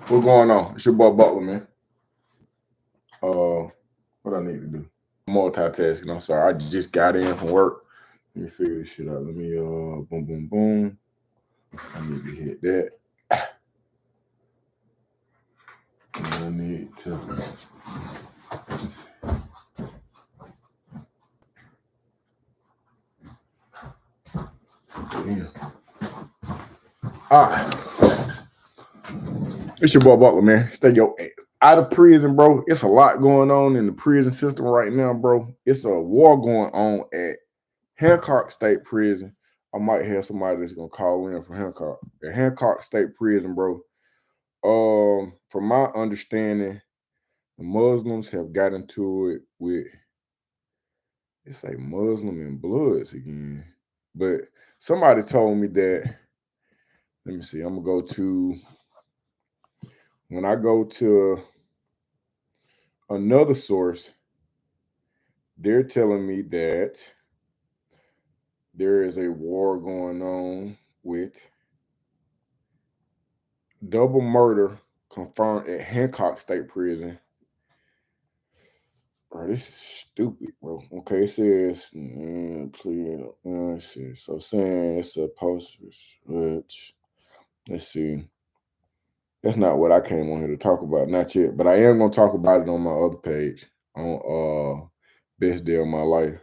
What's going on? It's your boy Butler, man. What I need to do? Multitasking. I'm sorry. I just got in from work. Let me figure this shit out. Let me boom boom boom. I need to hit that. I need to damn. All right. It's your boy Butler, man. Stay your ass out of prison, bro. It's a lot going on in the prison system right now, bro. It's a war going on at Hancock State Prison. I might have somebody that's gonna call in from Hancock. At Hancock State Prison, bro. From my understanding, the Muslims have got into it with it's like Muslim and Bloods again. But somebody told me that. Let me see. I'm gonna go to when I go to another source. They're telling me that there is a war going on with double murder confirmed at Hancock State Prison. Bro, this is stupid, bro. Okay, it says, so saying it's a post, which, let's see. That's not what I came on here to talk about, not yet. But I am going to talk about it on my other page on Best Day of My Life.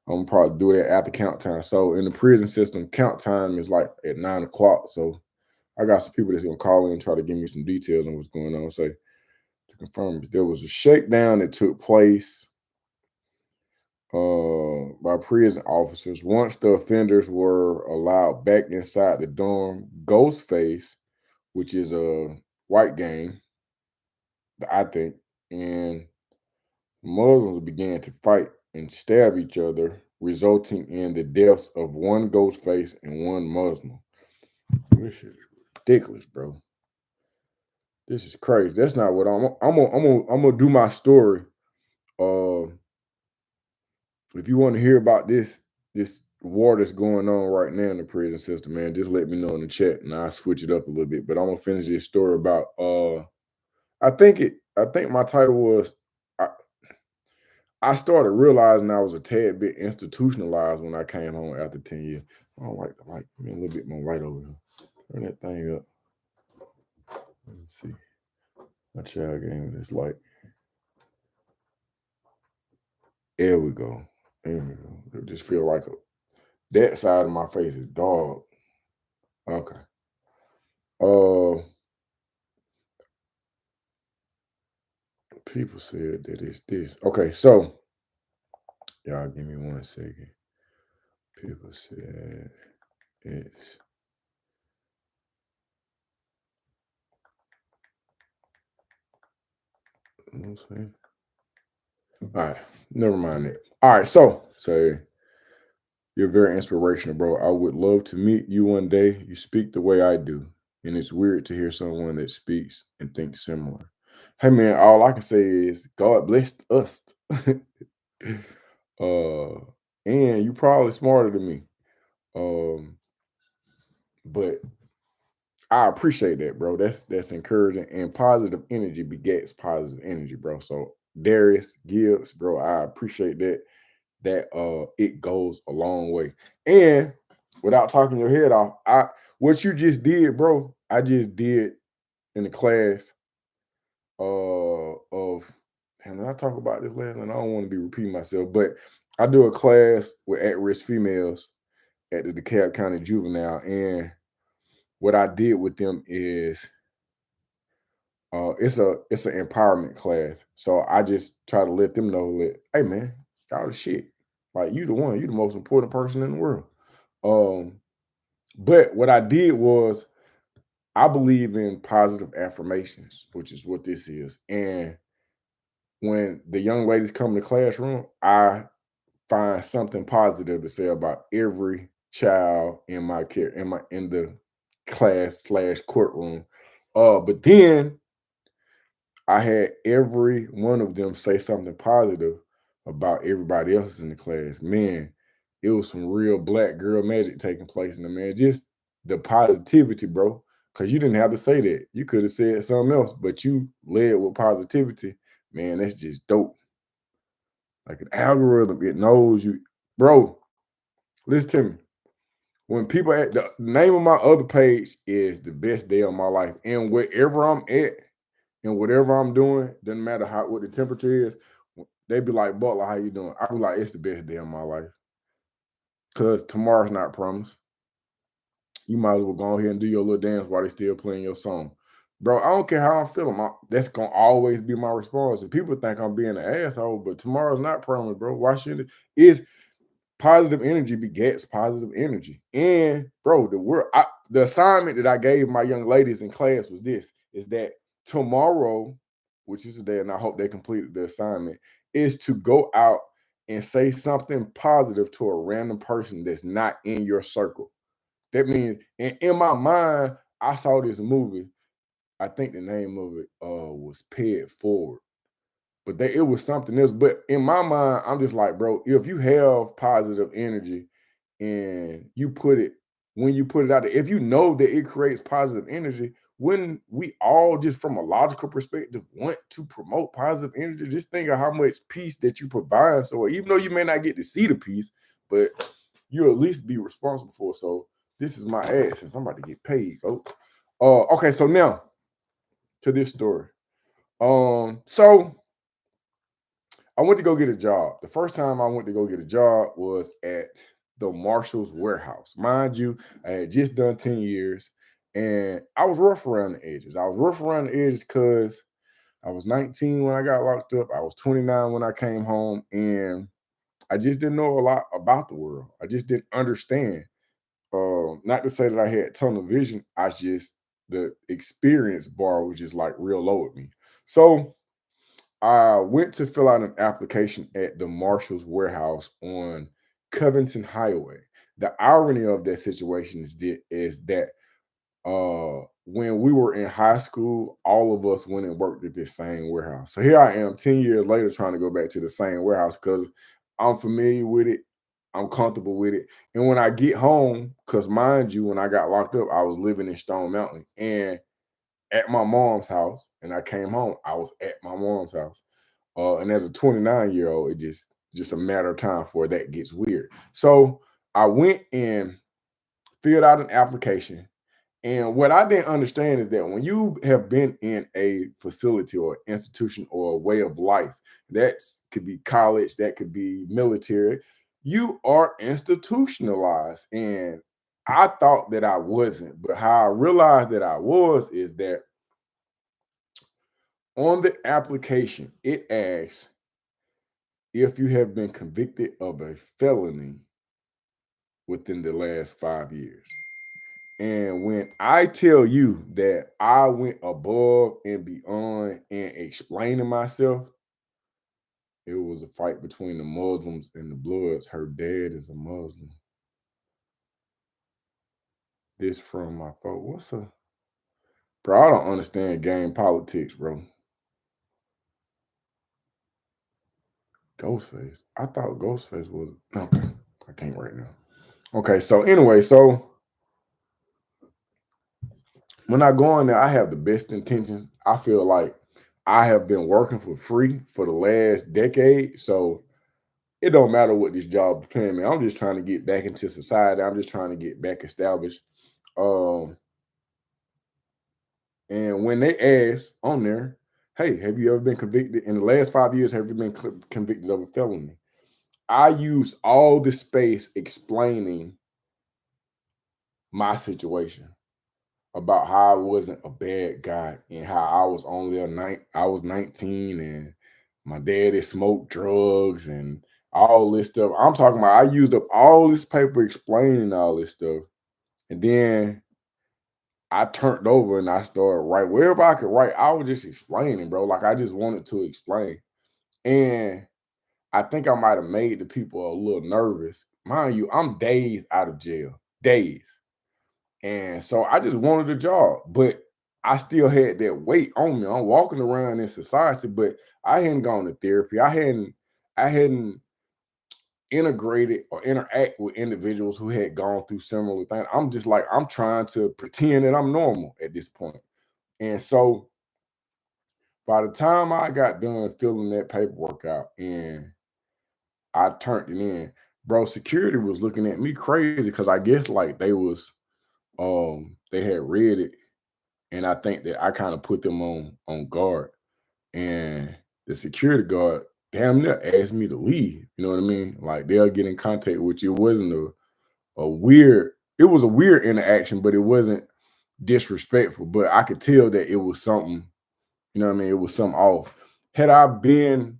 I'm gonna probably do that after count time. So in the prison system, count time is like at 9 o'clock. So I got some people that's gonna call in and try to give me some details on what's going on. Say to confirm there was a shakedown that took place by prison officers. Once the offenders were allowed back inside the dorm, Ghostface, which is a white gang, I think, and Muslims began to fight and stab each other, resulting in the deaths of one Ghostface and one Muslim. This is ridiculous, bro. This is crazy. That's not what I'm gonna do my story. Uh, if you want to hear about this war that's going on right now in the prison system, man, just let me know in the chat and I'll switch it up a little bit. But I'm gonna finish this story about I think my title was I, I started realizing I was a tad bit institutionalized when I came home after 10 years. I don't like the light. Give me a little bit more light over here. Turn that thing up. Let me see. My child gave me this light. There we go. There we go. It just feel like that side of my face is dark. Okay. Uh, people said that it's this. Okay, so y'all give me 1 second. People said it's all right, never mind that. All right, so say you're very inspirational, bro. I would love to meet you one day. You speak the way I do, and it's weird to hear someone that speaks and thinks similar. Hey, man, all I can say is God blessed us. uh, and you probably smarter than me. Um, but I appreciate that, bro. That's encouraging, and positive energy begets positive energy, bro. So Darius Gibbs, bro, I appreciate that. That it goes a long way. And without talking your head off, what you just did, bro, I just did in the class of and I talk about this last and I don't want to be repeating myself, but I do a class with at-risk females at the DeKalb County Juvenile, and what I did with them is it's an empowerment class. So I just try to let them know that, hey man, y'all the shit. Like you the one, you the most important person in the world. Um, but what I did was I believe in positive affirmations, which is what this is. And when the young ladies come to the classroom, I find something positive to say about every child in my care in the class slash courtroom. But then I had every one of them say something positive about everybody else in the class. Man, it was some real black girl magic taking place in the man. Just the positivity, bro. because you didn't have to say that. You could have said something else, but you led with positivity. Man, that's just dope. Like an algorithm, it knows you. Bro, listen to me. When people at the name of my other page is the best day of my life. And wherever I'm at and whatever I'm doing, doesn't matter how what the temperature is, they be like, Butler, how you doing? I be like, it's the best day of my life. Cause tomorrow's not promised. You might as well go ahead and do your little dance while they still playing your song. Bro, I don't care how I'm feeling. That's gonna always be my response. And people think I'm being an asshole, but tomorrow's not promised, bro. Why should it? Is positive energy begets positive energy. And bro, the assignment that I gave my young ladies in class was this: is that tomorrow, which is the day, and I hope they completed the assignment, is to go out and say something positive to a random person that's not in your circle. That means, in my mind, I saw this movie. I think the name of it was Pay It Forward, but it was something else. But in my mind, I'm just like, bro, if you have positive energy and you put it when you put it out there, if you know that it creates positive energy, when we all just from a logical perspective want to promote positive energy, just think of how much peace that you provide. So even though you may not get to see the peace, but you at least be responsible for it. So this is my ad since I'm about to get paid. Oh, okay. So now to this story. So I went to go get a job. The first time I went to go get a job was at the Marshall's warehouse. Mind you, I had just done 10 years and I was rough around the edges. I was rough around the edges because I was 19 when I got locked up. I was 29 when I came home, and I just didn't know a lot about the world. I just didn't understand. Not to say that I had tunnel vision. The experience bar was just like real low with me. So I went to fill out an application at the Marshall's warehouse on Covington Highway. The irony of that situation is that when we were in high school, all of us went and worked at this same warehouse. So here I am 10 years later trying to go back to the same warehouse because I'm familiar with it. I'm comfortable with it. And when I get home, because mind you, when I got locked up, I was living in Stone Mountain and at my mom's house. And I came home, I was at my mom's house. And as a 29-year-old, it just a matter of time before that gets weird. So I went and filled out an application. And what I didn't understand is that when you have been in a facility or institution or a way of life, that could be college, that could be military, you are institutionalized. And I thought that I wasn't, but how I realized that I was is that on the application, it asks if you have been convicted of a felony within the last 5 years. And when I tell you that I went above and beyond in explaining myself, it was a fight between the Muslims and the Bloods. Her dad is a Muslim. This from my phone. What's a bro? I don't understand game politics, bro. Ghostface. I thought Ghostface was okay. I can't right now. Okay, so anyway, so when I go in there, I have the best intentions. I feel like I have been working for free for the last decade. So it don't matter what this job is paying me. I'm just trying to get back into society. I'm just trying to get back established. Um, and when they ask on there, hey, have you ever been convicted in the last 5 years? Have you been convicted of a felony? I use all the space explaining my situation about how I wasn't a bad guy and how I was only I was 19 and my daddy smoked drugs and all this stuff. I'm talking about I used up all this paper explaining all this stuff. And then I turned over and I started write wherever I could write. I was just explaining, bro. Like I just wanted to explain. And I think I might have made the people a little nervous. Mind you, I'm days out of jail. Days. And so I just wanted a job, but I still had that weight on me. I'm walking around in society, but I hadn't gone to therapy. I hadn't integrated or interact with individuals who had gone through similar things. I'm just like, I'm trying to pretend that I'm normal at this point. And so by the time I got done filling that paperwork out and I turned it in, bro, security was looking at me crazy because I guess like they had read it, and I think that I kind of put them on guard. And the security guard damn near asked me to leave. You know what I mean? Like they'll get in contact with you. It wasn't a weird, it was a weird interaction, but it wasn't disrespectful. But I could tell that it was something, you know what I mean? It was something off. Had I been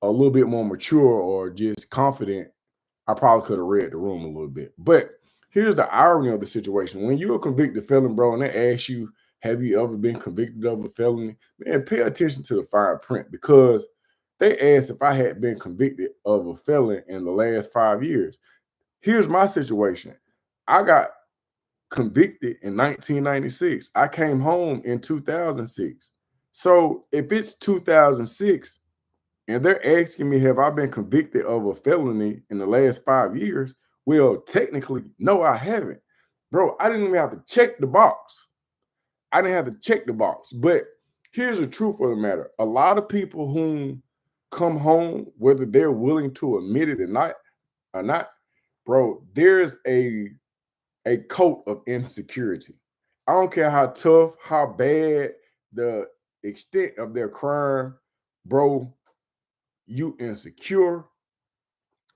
a little bit more mature or just confident, I probably could have read the room a little bit. But here's the irony of the situation. When you're a convicted felon, bro, and they ask you, have you ever been convicted of a felony? Man, pay attention to the fine print, because they asked if I had been convicted of a felon in the last 5 years. Here's my situation. I got convicted in 1996. I came home in 2006. So if it's 2006, and they're asking me, have I been convicted of a felony in the last 5 years? Well, technically, no, I haven't. Bro, I didn't even have to check the box. I didn't have to check the box. But here's the truth of the matter. A lot of people who come home, whether they're willing to admit it or not, bro, there's a coat of insecurity. I don't care how tough, how bad the extent of their crime, bro, you insecure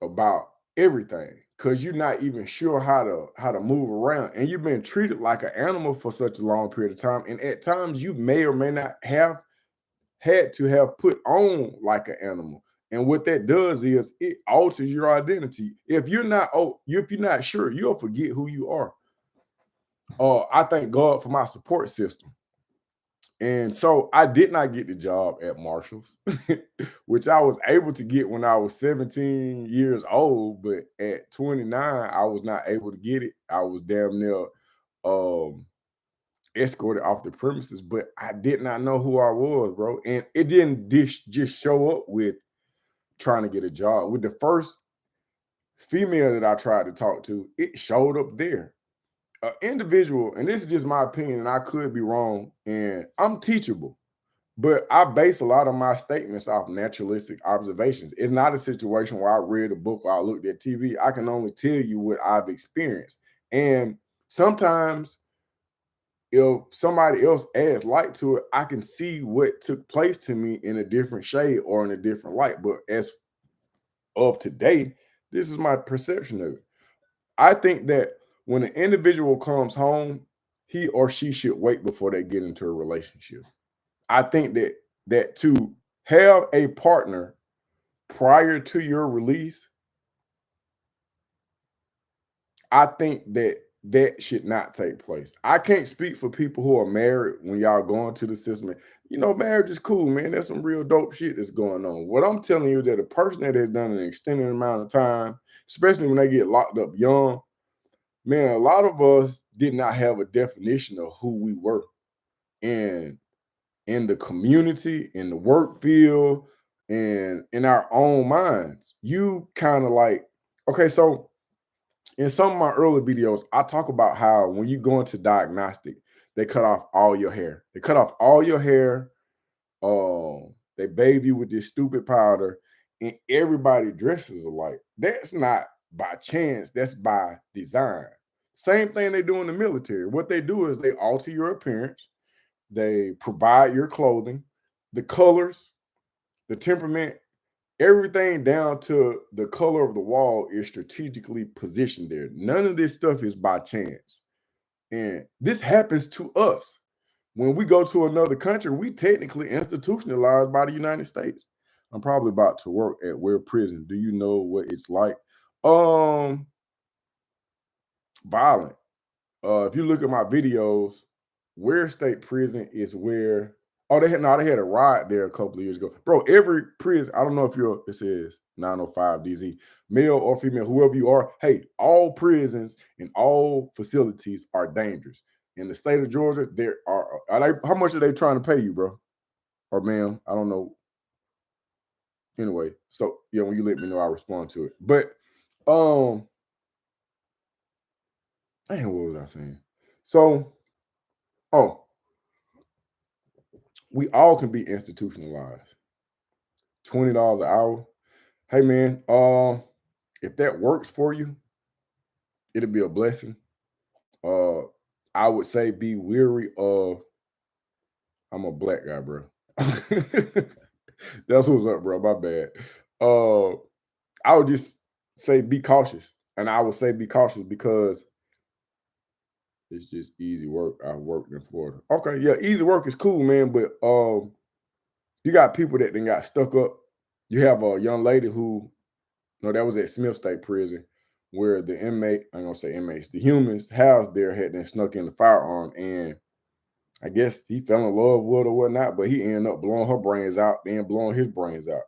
about everything because you're not even sure how to move around, and you've been treated like an animal for such a long period of time, and at times you may or may not have had to have put on like an animal. And what that does is it alters your identity. If you're not sure, you'll forget who you are. I thank God for my support system. And so I did not get the job at Marshall's, which I was able to get when I was 17 years old. But at 29, I was not able to get it. I was damn near um, escorted off the premises, but I did not know who I was, bro. And it didn't just show up with trying to get a job. With the first female that I tried to talk to, it showed up there. An individual, and this is just my opinion, and I could be wrong, and I'm teachable. But I base a lot of my statements off naturalistic observations. It's not a situation where I read a book or I looked at TV. I can only tell you what I've experienced. And sometimes if somebody else adds light to it, I can see what took place to me in a different shade or in a different light. But as of today, this is my perception of it. I think that when an individual comes home, he or she should wait before they get into a relationship. I think that to have a partner prior to your release, I think that should not take place. I can't speak for people who are married when y'all going to the system. You know, marriage is cool, man. There's some real dope shit that's going on. What I'm telling you is that a person that has done an extended amount of time, especially when they get locked up young, man, a lot of us did not have a definition of who we were. And in the community, in the work field, and in our own minds. You kind of like, okay, so in some of my early videos, I talk about how when you go into diagnostic, they cut off all your hair. They cut off all your hair. They bathe you with this stupid powder, and everybody dresses alike. That's not by chance, that's by design. Same thing they do in the military. What they do is they alter your appearance, they provide your clothing, the colors, the temperament, everything down to the color of the wall is strategically positioned there. None of this stuff is by chance. And this happens to us. When we go to another country, we technically institutionalized by the United States. I'm probably about to work at Ware Prison. Do you know what it's like? Um, Violent. If you look at my videos, Ware State Prison is where they had a riot there a couple of years ago. Bro, every prison, I don't know if you're it says 905 DZ, male or female, whoever you are, hey, all prisons and all facilities are dangerous. In the state of Georgia, there are they, how much are they trying to pay you, bro? Or ma'am? I don't know. Anyway, so yeah, when you let me know, I'll respond to it. But Um, man, what was I saying? So, oh, we all can be institutionalized. $20 an hour. Hey man, if that works for you, it'll be a blessing. Uh, I would say be weary of. I'm a black guy, bro. That's what's up, bro. My bad. Uh, I would just say be cautious, and I would say be cautious because it's just easy work. I worked in Florida. Okay, yeah, easy work is cool, man. But you got people that then got stuck up. You have a young lady who, no, that was at Smith State Prison, where the inmate, I'm gonna say inmates, the humans housed there had then snuck in the firearm, and I guess he fell in love with her or whatnot, but he ended up blowing her brains out, then blowing his brains out.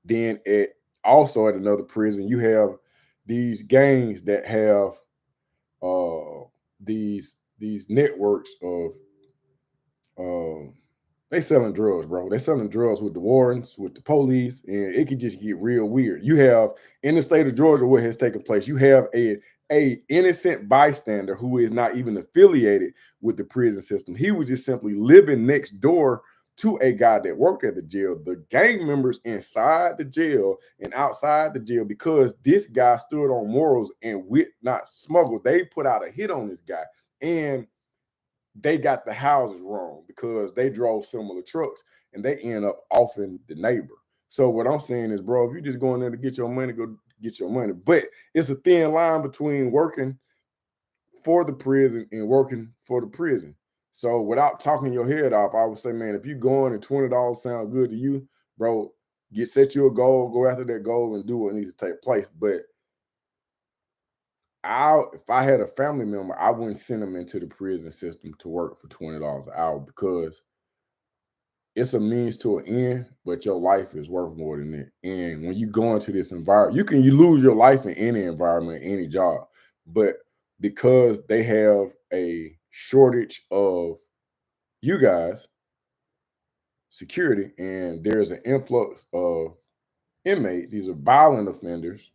Then at also at another prison, you have these gangs that have these networks of um they selling drugs, bro. They selling drugs with the wardens, with the police, and it could just get real weird. You have in the state of Georgia what has taken place. You have a innocent bystander who is not even affiliated with the prison system. He was just simply living next door to a guy that worked at the jail. The gang members inside the jail and outside the jail, because this guy stood on morals and would not smuggle. They put out a hit on this guy, and they got the houses wrong because they drove similar trucks and they end up offing the neighbor. So what I'm saying is, bro, if you're just going there to get your money, go get your money. But it's a thin line between working for the prison and working for the prison. So without talking your head off, I would say, man, if you going and $20 sound good to you, bro, get set you a goal, go after that goal and do what needs to take place. But if I had a family member, I wouldn't send them into the prison system to work for $20 an hour because it's a means to an end, but your life is worth more than that. And when you go into this environment, you lose your life in any environment, any job. But because they have a shortage of you guys, security, and there's an influx of inmates, these are violent offenders,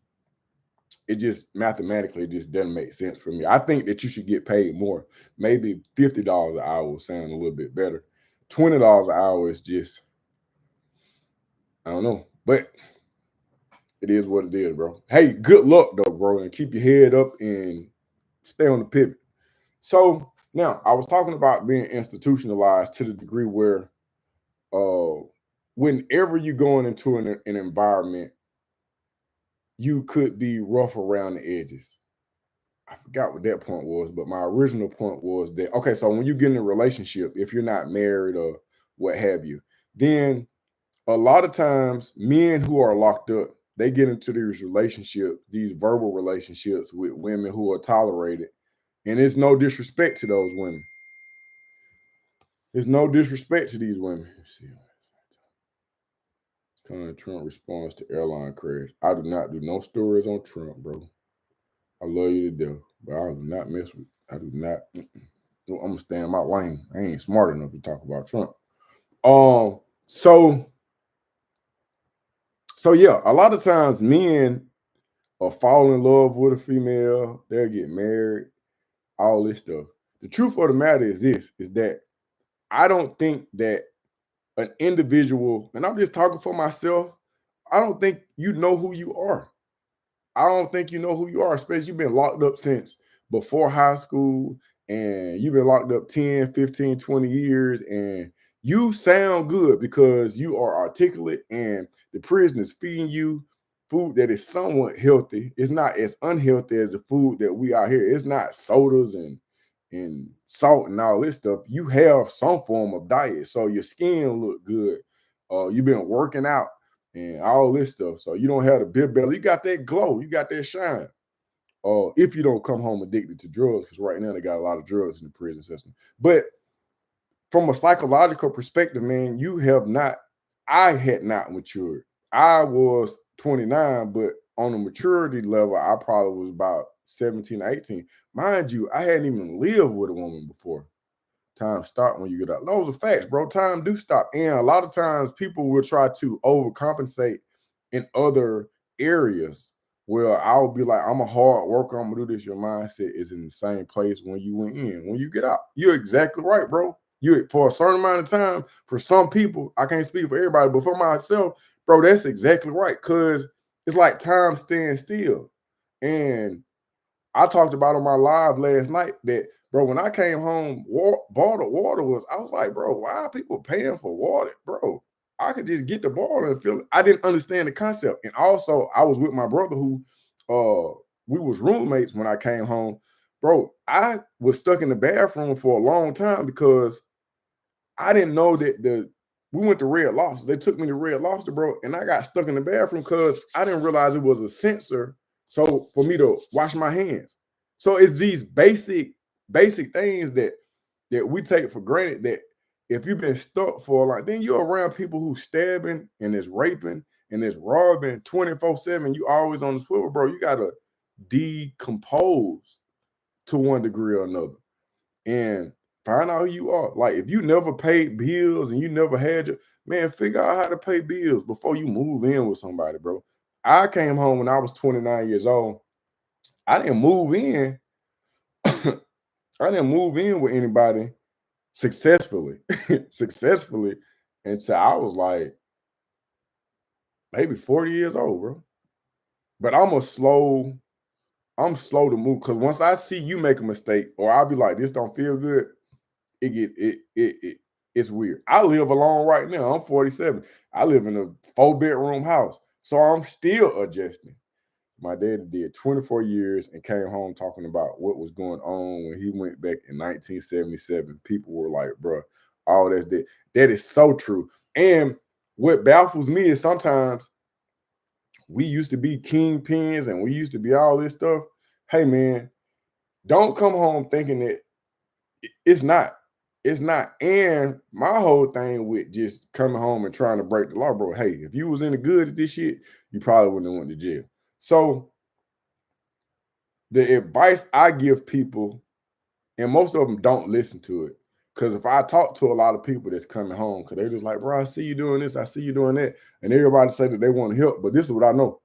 it just mathematically just doesn't make sense for me. I think that you should get paid more. Maybe $50 an hour will sound a little bit better. $20 an hour is just, I don't know, but it is what it is, bro. Hey, good luck though, bro, and keep your head up and stay on the pivot. So now I was talking about being institutionalized to the degree where uh whenever you're going into an environment, you could be rough around the edges. I forgot what that point was, but my original point was that okay, so when you get in a relationship, if you're not married or what have you, then a lot of times men who are locked up, they get into these relationships, these verbal relationships with women who are tolerated. And it's no disrespect to those women. It's no disrespect to these women. Let's see. Kind of Trump response to airline crash. I do not do no stories on Trump, bro. I love you to death, but I do not mess with. I do not. I'm gonna stay in my lane. I ain't smart enough to talk about Trump. Um. So. So yeah, a lot of times men or fall in love with a female, they'll get married, all this stuff. The truth of the matter is this is that I don't think that an individual, and I'm just talking for myself, I don't think you know who you are. I don't think you know who you are, especially you've been locked up since before high school and you've been locked up 10, 15, 20 years and you sound good because you are articulate and the prison is feeding you food that is somewhat healthy. It's not as unhealthy as the food that we are here. It's not sodas and salt and all this stuff. You have some form of diet, so your skin look good. You've been working out and all this stuff. So you don't have the beer belly. You got that glow. You got that shine. If you don't come home addicted to drugs, because right now they got a lot of drugs in the prison system. But from a psychological perspective, man, you have not, I had not matured. I was 29, but on a maturity level, I probably was about 17 or 18. Mind you, I hadn't even lived with a woman before. Time stop when you get out. Those are facts, bro. Time do stop. And a lot of times people will try to overcompensate in other areas Well, I'll be like, I'm a hard worker, I'm gonna do this. Your mindset is in the same place when you went in. When you get out, you're exactly right, bro. You for a certain amount of time, for some people, I can't speak for everybody, but for myself, bro, that's exactly right. Cause it's like time stands still. And I talked about on my live last night that, bro, when I came home, bottled water was, I was like, bro, why are people paying for water? Bro, I could just get the bottle and fill it. I didn't understand the concept. And also, I was with my brother who, we was roommates when I came home. Bro, I was stuck in the bathroom for a long time because I didn't know that we went to Red Lobster. They took me to Red Lobster, bro, and I got stuck in the bathroom because I didn't realize it was a sensor. So for me to wash my hands. So it's these basic things that we take for granted that if you've been stuck for like, then you're around people who stabbing and is raping and is robbing 24/7. You always on the swivel, bro. You gotta decompose to one degree or another. And find out who you are. Like if you never paid bills and you never had your man, figure out how to pay bills before you move in with somebody, bro. I came home when I was 29 years old. I didn't move in. I didn't move in with anybody successfully, successfully until I was like maybe 40 years old, bro. But I'm slow to move because once I see you make a mistake, or I'll be like, this don't feel good, it's weird. I live alone right now. I'm 47. I live in a 4-bedroom house. So I'm still adjusting. My daddy did 24 years and came home talking about what was going on when he went back in 1977. People were like, bro, all that's that. That is so true. And what baffles me is sometimes we used to be kingpins and we used to be all this stuff. Hey man, don't come home thinking that it's not. It's not. And my whole thing with just coming home and trying to break the law, bro. Hey, if you was any good at this shit, you probably wouldn't have went to jail. So the advice I give people, and most of them don't listen to it. Because if I talk to a lot of people that's coming home, because they're just like, bro, I see you doing this, I see you doing that. And everybody say that they want to help. But this is what I know.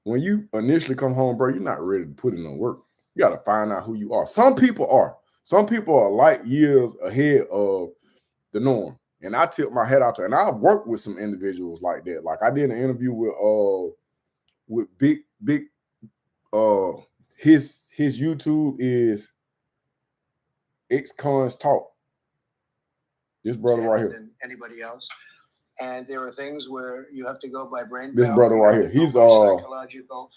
When you initially come home, bro, you're not ready to put in the work. You got to find out who you are. Some people are. Some people are light years ahead of the norm. And I tip my head out to, and I've worked with some individuals like that. Like I did an interview with big his YouTube is X-Cons Talk. This brother right here. Than anybody else. And there are things where you have to go by brain This power, brother right here. He's psychological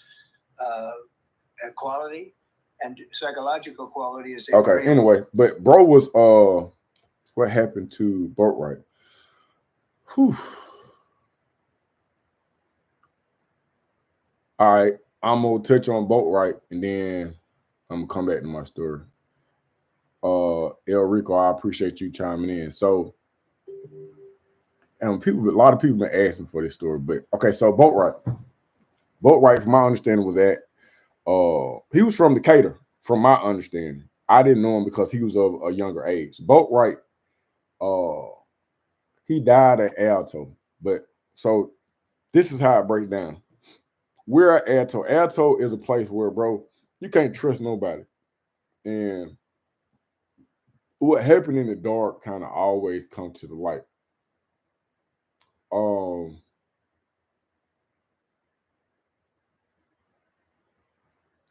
quality, and psychological quality is okay. Anyway, but bro was what happened to Boatwright? Whew. All right, I'm gonna touch on Boatwright and then I'm gonna come back to my story. El Rico, I appreciate you chiming in. So, and a lot of people been asking for this story, but okay, so Boatwright, from my understanding, was at he was from Decatur, from my understanding. I didn't know him because he was of a younger age. Boatwright, he died at Alto, but so this is how it breaks down. We're at Alto. Alto is a place where, bro, you can't trust nobody. And what happened in the dark kind of always come to the light.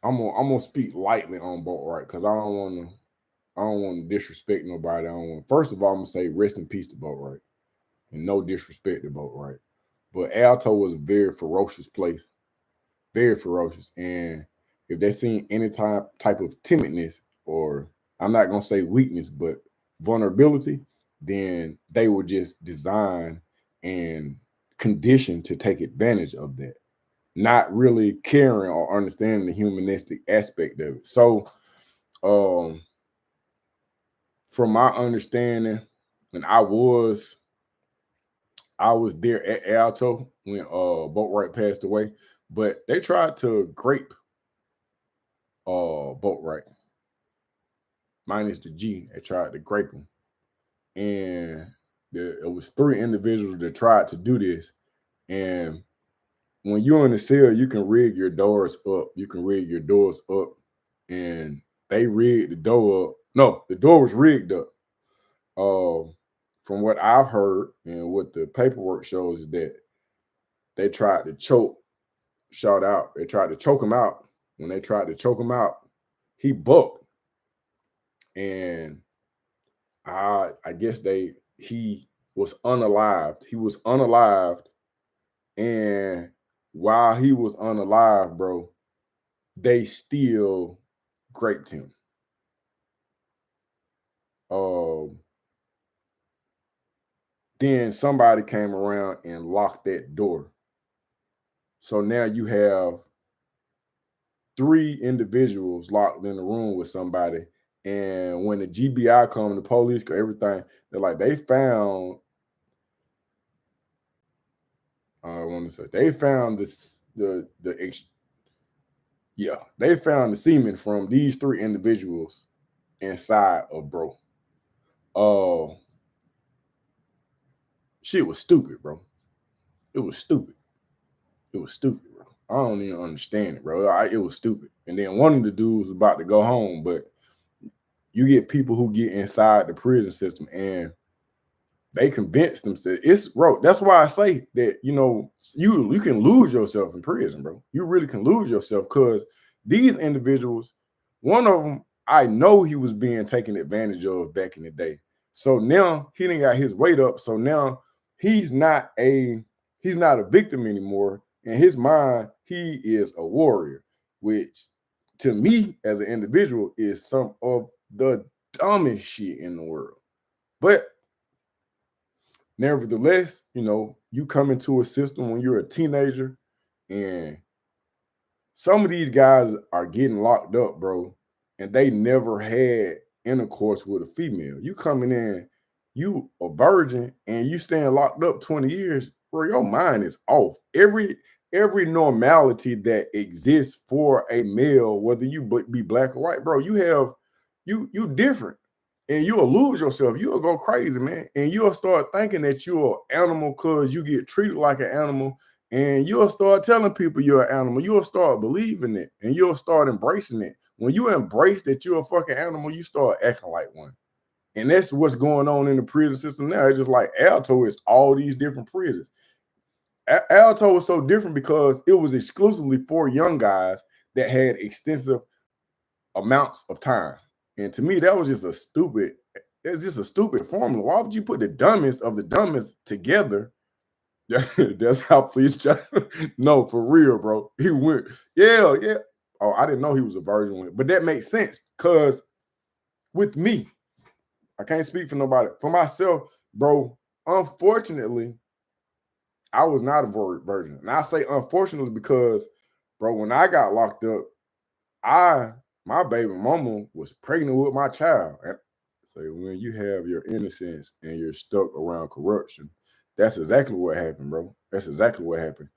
I'm gonna speak lightly on Boatwright because I don't want to disrespect nobody. First of all, I'm gonna say rest in peace to Boatwright, and no disrespect to Boatwright. But Alto was a very ferocious place, very ferocious. And if they seen any type of timidness, or I'm not gonna say weakness, but vulnerability, then they were just designed and conditioned to take advantage of that, not really caring or understanding the humanistic aspect of it. So, from my understanding, and I was there at Alto when Boatwright passed away, but they tried to grape Boatwright, minus the G. They tried to grape him, and it was 3 individuals that tried to do this. And when you're in the cell, you can rig your doors up. You can rig your doors up, and they rigged the door up. No, the door was rigged up. From what I've heard and what the paperwork shows is that they tried to shout out. They tried to choke him out. When they tried to choke him out, he bucked, and I guess he was unalived. He was unalived, and while he was unalive, bro, they still raped him. Um, then somebody came around and locked that door. So now you have 3 individuals locked in the room with somebody. And when the GBI come, the police, everything, they're like, they found, I want to say, they found this, they found the semen from these 3 individuals inside of bro. Shit was stupid, bro. It was stupid. It was stupid, bro. I don't even understand it, bro. It was stupid. And then one of the dudes was about to go home, but you get people who get inside the prison system and they convince themselves it's bro. That's why I say that you can lose yourself in prison, bro. You really can lose yourself because these individuals, one of them, I know he was being taken advantage of back in the day. So now he didn't got his weight up. So now he's not a victim anymore. In his mind, he is a warrior, which to me as an individual is some of the dumbest shit in the world. But nevertheless, you come into a system when you're a teenager, and some of these guys are getting locked up, bro, and they never had intercourse with a female. You coming in, you a virgin, and you staying locked up 20 years, bro, your mind is off. Every normality that exists for a male, whether you be black or white, bro, you different. And you'll lose yourself. You'll go crazy, man. And you'll start thinking that you're an animal because you get treated like an animal. And you'll start telling people you're an animal. You'll start believing it. And you'll start embracing it. When you embrace that you're a fucking animal, you start acting like one. And that's what's going on in the prison system now. It's just like Alto is all these different prisons. Alto was so different because it was exclusively for young guys that had extensive amounts of time. And to me, that was just it's just a stupid formula. Why would you put the dumbest of the dumbest together? That's how police try. No, for real, bro. He went, yeah. Oh, I didn't know he was a virgin, but that makes sense because with me, I can't speak for nobody. For myself, bro, unfortunately, I was not a virgin. And I say unfortunately because, bro, when I got locked up, my baby mama was pregnant with my child. And so when you have your innocence and you're stuck around corruption, that's exactly what happened, bro. That's exactly what happened.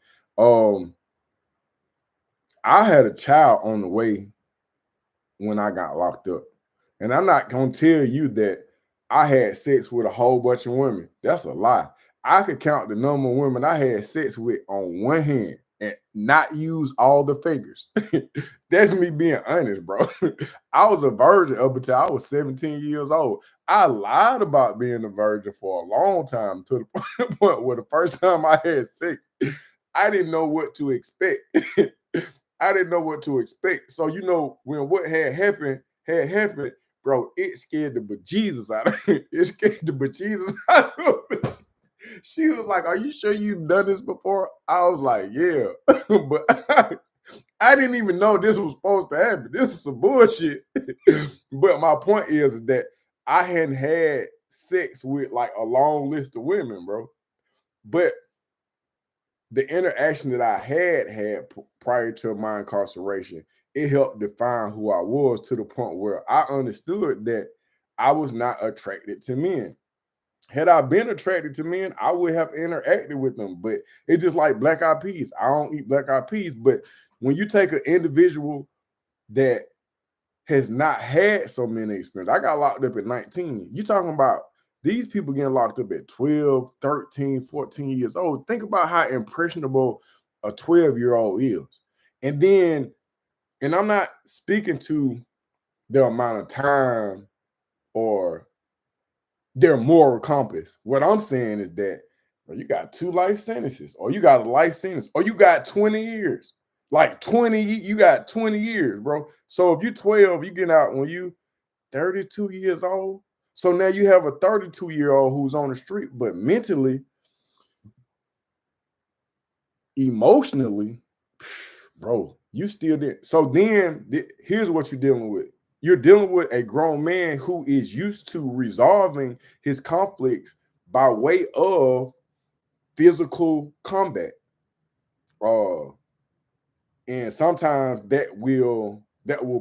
I had a child on the way when I got locked up. And I'm not gonna tell you that I had sex with a whole bunch of women. That's a lie. I could count the number of women I had sex with on one hand and not use all the fingers. That's me being honest, bro. I was a virgin up until I was 17 years old. I lied about being a virgin for a long time to the point where the first time I had sex, I didn't know what to expect. I didn't know what to expect. So, when what had happened, bro, it scared the bejesus out of me. It scared the bejesus out of me. She was like, "Are you sure you've done this before?" I was like, "Yeah." But I didn't even know this was supposed to happen. This is some bullshit. But my point is that I hadn't had sex with like a long list of women, bro. But the interaction that I had prior to my incarceration, it helped define who I was to the point where I understood that I was not attracted to men. Had I been attracted to men, I would have interacted with them. But it's just like black eyed peas. I don't eat black eyed peas. But when you take an individual that has not had so many experiences, I got locked up at 19. You talking about these people getting locked up at 12, 13, 14 years old. Think about how impressionable a 12-year-old is. And then, and I'm not speaking to the amount of time or their moral compass. What I'm saying is that you got 2 life sentences, or you got a life sentence, or you got 20 years. Like 20, you got 20 years, bro. So if you're 12, you get out when you 32 years old. So now you have a 32-year-old who's on the street, but mentally, emotionally, bro, you still did. So then here's what you're dealing with. You're dealing with a grown man who is used to resolving his conflicts by way of physical combat. Uh, and sometimes that will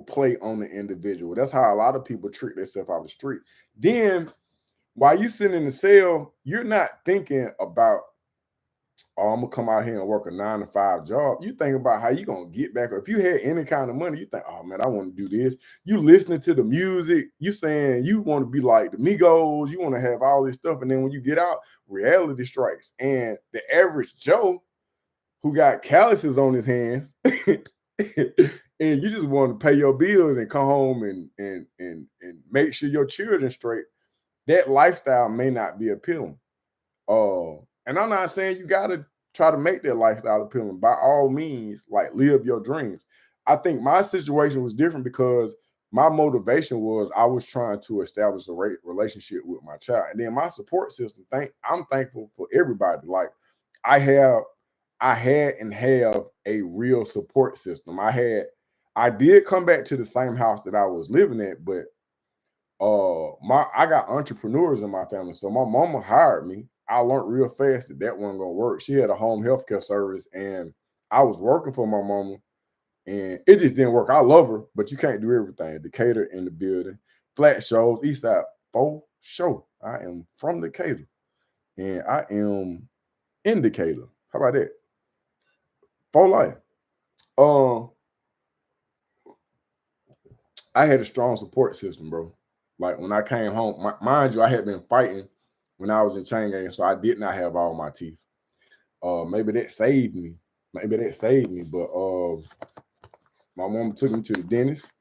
play on the individual. That's how a lot of people treat themselves out the street. Then while you sitting in the cell, you're not thinking about, oh, I'm gonna come out here and work a 9 to 5 job. You think about how you gonna get back. If you had any kind of money, you think, oh man, I want to do this. You listening to the music, you saying you want to be like the Migos, you want to have all this stuff, and then when you get out, reality strikes. And the average Joe who got calluses on his hands, and you just want to pay your bills and come home and make sure your children straight, that lifestyle may not be appealing. And I'm not saying you gotta try to make that lifestyle appealing. By all means, like live your dreams. I think my situation was different because my motivation was I was trying to establish a relationship with my child, and then my support system. I'm thankful for everybody. Like I have, I had and have a real support system. I did come back to the same house that I was living at, but I got entrepreneurs in my family. So my mama hired me. I learned real fast that that wasn't gonna work. She had a home health care service, and I was working for my mama, and it just didn't work. I love her, but you can't do everything. Decatur in the building, flat shows, east side, for sure. I am from Decatur, and I am in Decatur. How about that? For life. Um, I had a strong support system, bro. Like when I came home, mind you, I had been fighting when I was in chain gang, so I did not have all my teeth. Maybe that saved me. Maybe that saved me. But my mom took me to the dentist.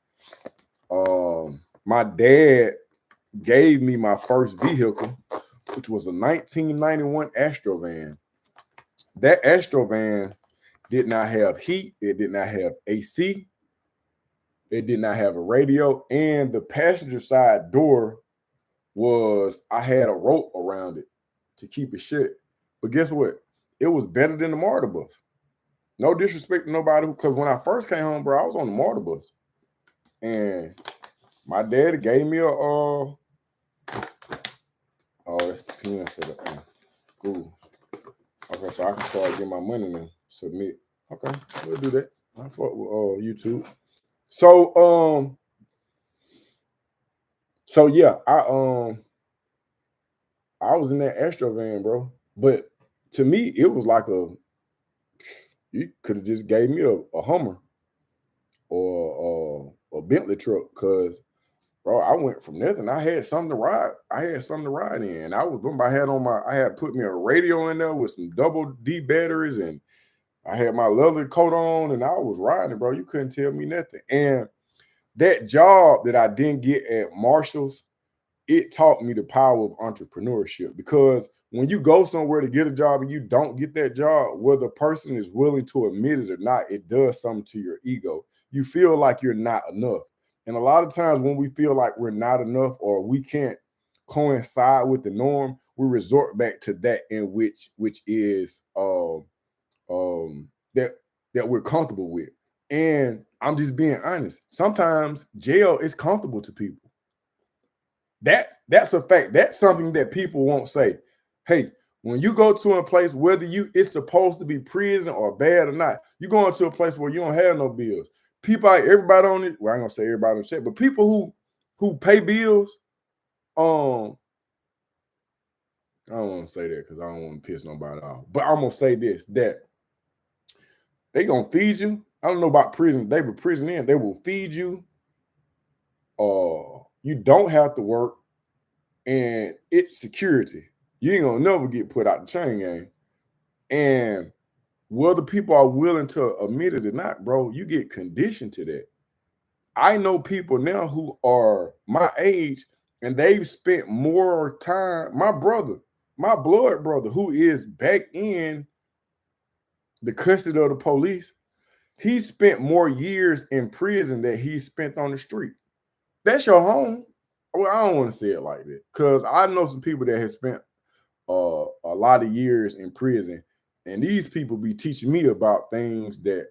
My dad gave me my first vehicle, which was a 1991 Astrovan. That Astrovan did not have heat. It did not have AC. It did not have a radio, and the passenger side door I had a rope around it to keep it shut. But guess what? It was better than the MARTA bus. No disrespect to nobody, because when I first came home, bro, I was on the MARTA bus, and my daddy gave me that's the pen for the Google. Okay, so I can start getting my money now. Submit. Okay, we'll do that. I fuck with YouTube. So yeah, I was in that Astro van, bro. But to me, it was like you could have just gave me a Hummer or a Bentley truck, because bro, I went from nothing. I had something to ride. I had something to ride in. I had put me a radio in there with some double D batteries, and I had my leather coat on, and I was riding, bro. You couldn't tell me nothing. And that job that I didn't get at Marshall's, it taught me the power of entrepreneurship, because when you go somewhere to get a job and you don't get that job, whether the person is willing to admit it or not, it does something to your ego. You feel like you're not enough. And a lot of times when we feel like we're not enough or we can't coincide with the norm, we resort back to that in which is that we're comfortable with. And I'm just being honest. Sometimes jail is comfortable to people. That's a fact. That's something that people won't say. Hey, when you go to a place, whether it's supposed to be prison or bad or not, you going to a place where you don't have no bills. Everybody on it. Well, I'm gonna say everybody on the check, but people who pay bills, I don't want to say that because I don't want to piss nobody off. But I'm gonna say this: that they gonna feed you. I don't know about prison. They were prison in. They will feed you. You don't have to work, and it's security. You ain't gonna never get put out the chain gang. And whether people are willing to admit it or not, bro, you get conditioned to that. I know people now who are my age and they've spent more time. My brother, my blood brother, who is back in the custody of the police, he spent more years in prison than he spent on the street. That's your home. Well, I don't want to say it like that because I know some people that have spent a lot of years in prison, and these people be teaching me about things that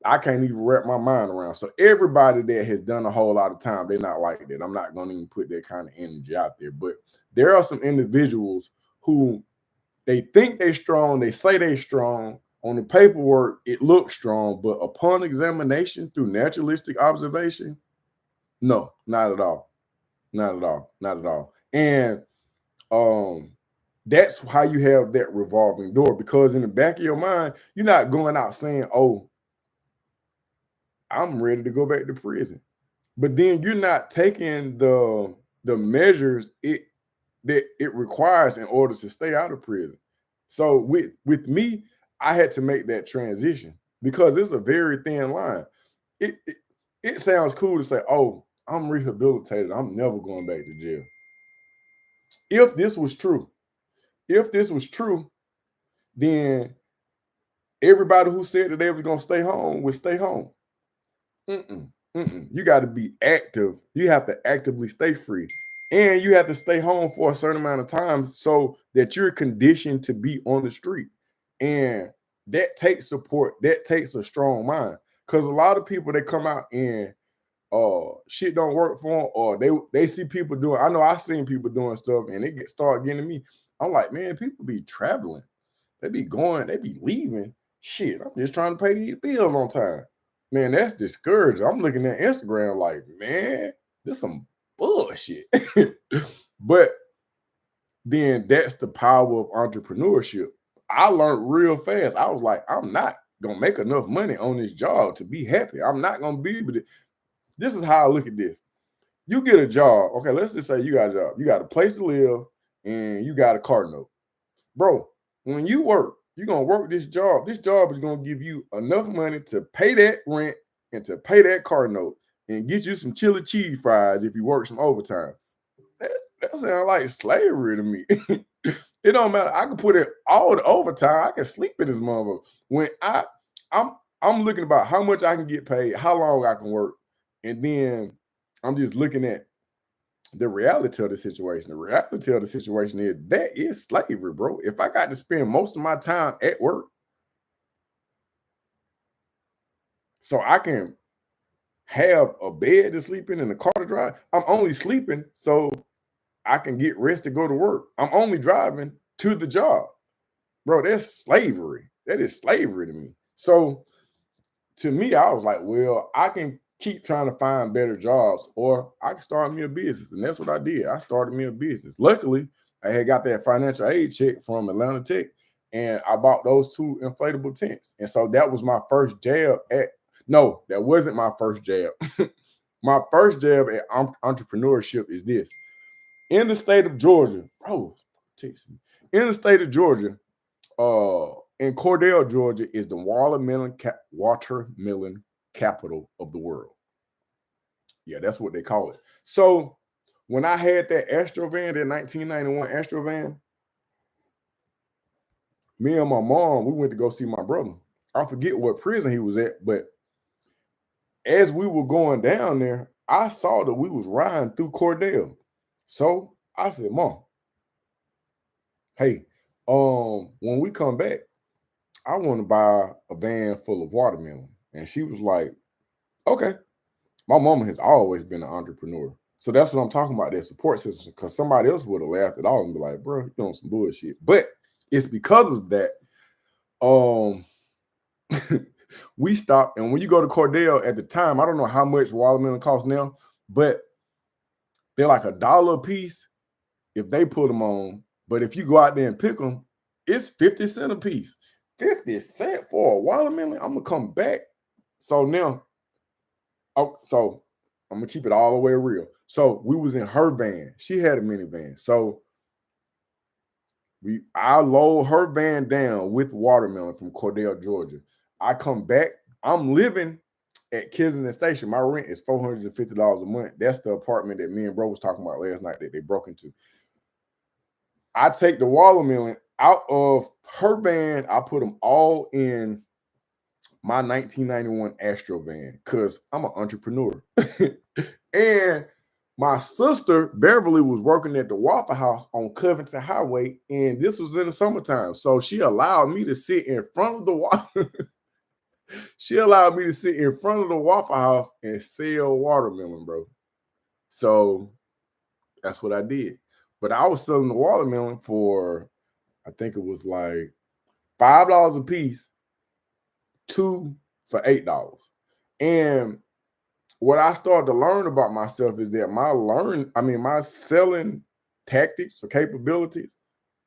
I can't even wrap my mind around. So everybody that has done a whole lot of time, they're not like that. I'm not going to even put that kind of energy out there. But there are some individuals who they think they're strong, they say they're strong. On the paperwork, it looks strong, but upon examination through naturalistic observation, no, not at all. Not at all. Not at all. And um that's how you have that revolving door, because in the back of your mind, you're not going out saying, oh, I'm ready to go back to prison. But then you're not taking the measures that it requires in order to stay out of prison. So with me, I had to make that transition because it's a very thin line. It sounds cool to say, oh, I'm rehabilitated, I'm never going back to jail. If this was true, if this was true, then everybody who said that they were going to stay home would stay home. Mm-mm, mm-mm. You got to be active. You have to actively stay free. And you have to stay home for a certain amount of time so that you're conditioned to be on the street. And that takes support. That takes a strong mind. Because a lot of people, they come out and shit don't work for them, or they see people doing. I know I've seen people doing stuff and they start getting to me. I'm like, man, people be traveling. They be going, they be leaving. Shit, I'm just trying to pay these bills on time. Man, that's discouraging. I'm looking at Instagram like, man, this some bullshit. But then that's the power of entrepreneurship. I learned real fast. I was like, I'm not gonna make enough money on this job to be happy. I'm not gonna be able to. This is how I look at this. You get a job. Okay, let's just say you got a job. You got a place to live and you got a car note. Bro, when you work, you're gonna work this job. This job is gonna give you enough money to pay that rent and to pay that car note and get you some chili cheese fries if you work some overtime. That, that sounds like slavery to me. It don't matter. I can put in all the overtime. I can sleep in this motherfucker. When I'm I'm looking about how much I can get paid, how long I can work, and then I'm just looking at the reality of the situation. The reality of the situation is that is slavery, bro. If I got to spend most of my time at work so I can have a bed to sleep in and a car to drive, I'm only sleeping so I can get rest to go to work. I'm only driving to the job. Bro, that's slavery. That is slavery to me. So to me, I was like, well, I can keep trying to find better jobs or I can start me a business. And that's what I did. I started me a business. Luckily, I had got that financial aid check from Atlanta Tech and I bought those two inflatable tents. And so that was my first jab at, no, that wasn't my first jab. My first jab at entrepreneurship is this. In the state of Georgia, in the state of Georgia, in Cordell, Georgia, is the watermelon capital of the world. Yeah, that's what they call it. So when I had that Astrovan, that 1991 Astrovan, me and my mom, we went to go see my brother. I forget what prison he was at, but as we were going down there, I saw that we was riding through Cordell. So I said, Mom, hey, when we come back, I want to buy a van full of watermelon. And she was like, okay. My mama has always been an entrepreneur. So that's what I'm talking about, that support system. Because somebody else would have laughed it off and be like, bro, you're doing some bullshit. But it's because of that. We stopped. And when you go to Cordell at the time, I don't know how much watermelon costs now, but they're like $1 a piece if they put them on. But if you go out there and pick them, it's 50 cents a piece. 50 cents for a watermelon. I'm gonna come back. So now, so I'm gonna keep it all the way real. So we was in her van. She had a minivan. So I load her van down with watermelon from Cordell, Georgia. I come back. I'm living at Kensington Station. My rent is $450 a month. That's the apartment that me and bro was talking about last night that they broke into. I take the watermelon out of her van. I put them all in my 1991 Astro van because I'm an entrepreneur. And my sister Beverly was working at the Waffle House on Covington Highway, and this was in the summertime. So she allowed me to sit in front of the she allowed me to sit in front of the Waffle House and sell watermelon, bro. So that's what I did. But I was selling the watermelon for, I think it was like $5 a piece, 2 for $8. And what I started to learn about myself is that my selling tactics or capabilities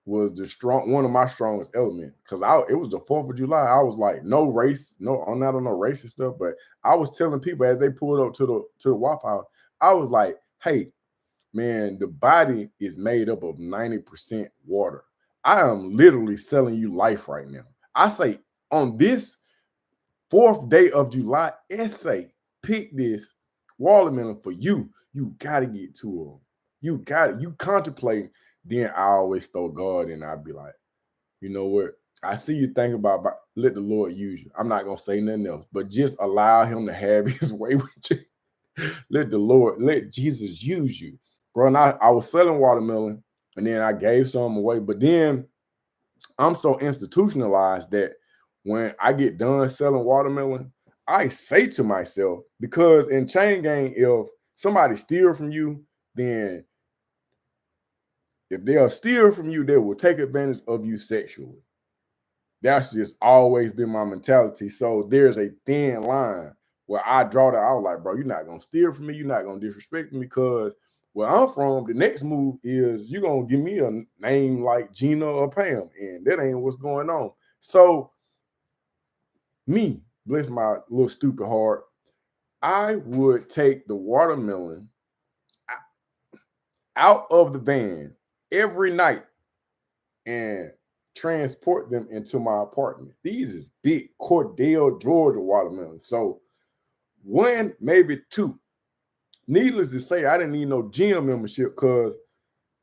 was one of my strongest elements. Because it was the 4th of July. I was like, no race, no, I'm not on no racist stuff, but I was telling people as they pulled up to the Waffle House, I was like, hey, man, the body is made up of 90% water. I am literally selling you life right now. I say on this 4th day of July, essay, pick this watermelon for you. You got to get 2 of them. You got it. You contemplate. Then I always throw God and I'd be like, you know what? I see you think about let the Lord use you. I'm not going to say nothing else, but just allow him to have his way with you. Let Jesus use you. Bro, and I was selling watermelon and then I gave some away. But then I'm so institutionalized that when I get done selling watermelon, I say to myself, because in chain gang, if somebody steal from you, then if they'll steal from you, they will take advantage of you sexually. That's just always been my mentality. So there's a thin line where I draw that out like, bro, you're not going to steal from me. You're not going to disrespect me because where I'm from, the next move is you're going to give me a name like Gina or Pam. And that ain't what's going on. So me, bless my little stupid heart, I would take the watermelon out of the van every night and transport them into my apartment. These is big Cordell, Georgia watermelons. So 1, maybe 2. Needless to say, I didn't need no gym membership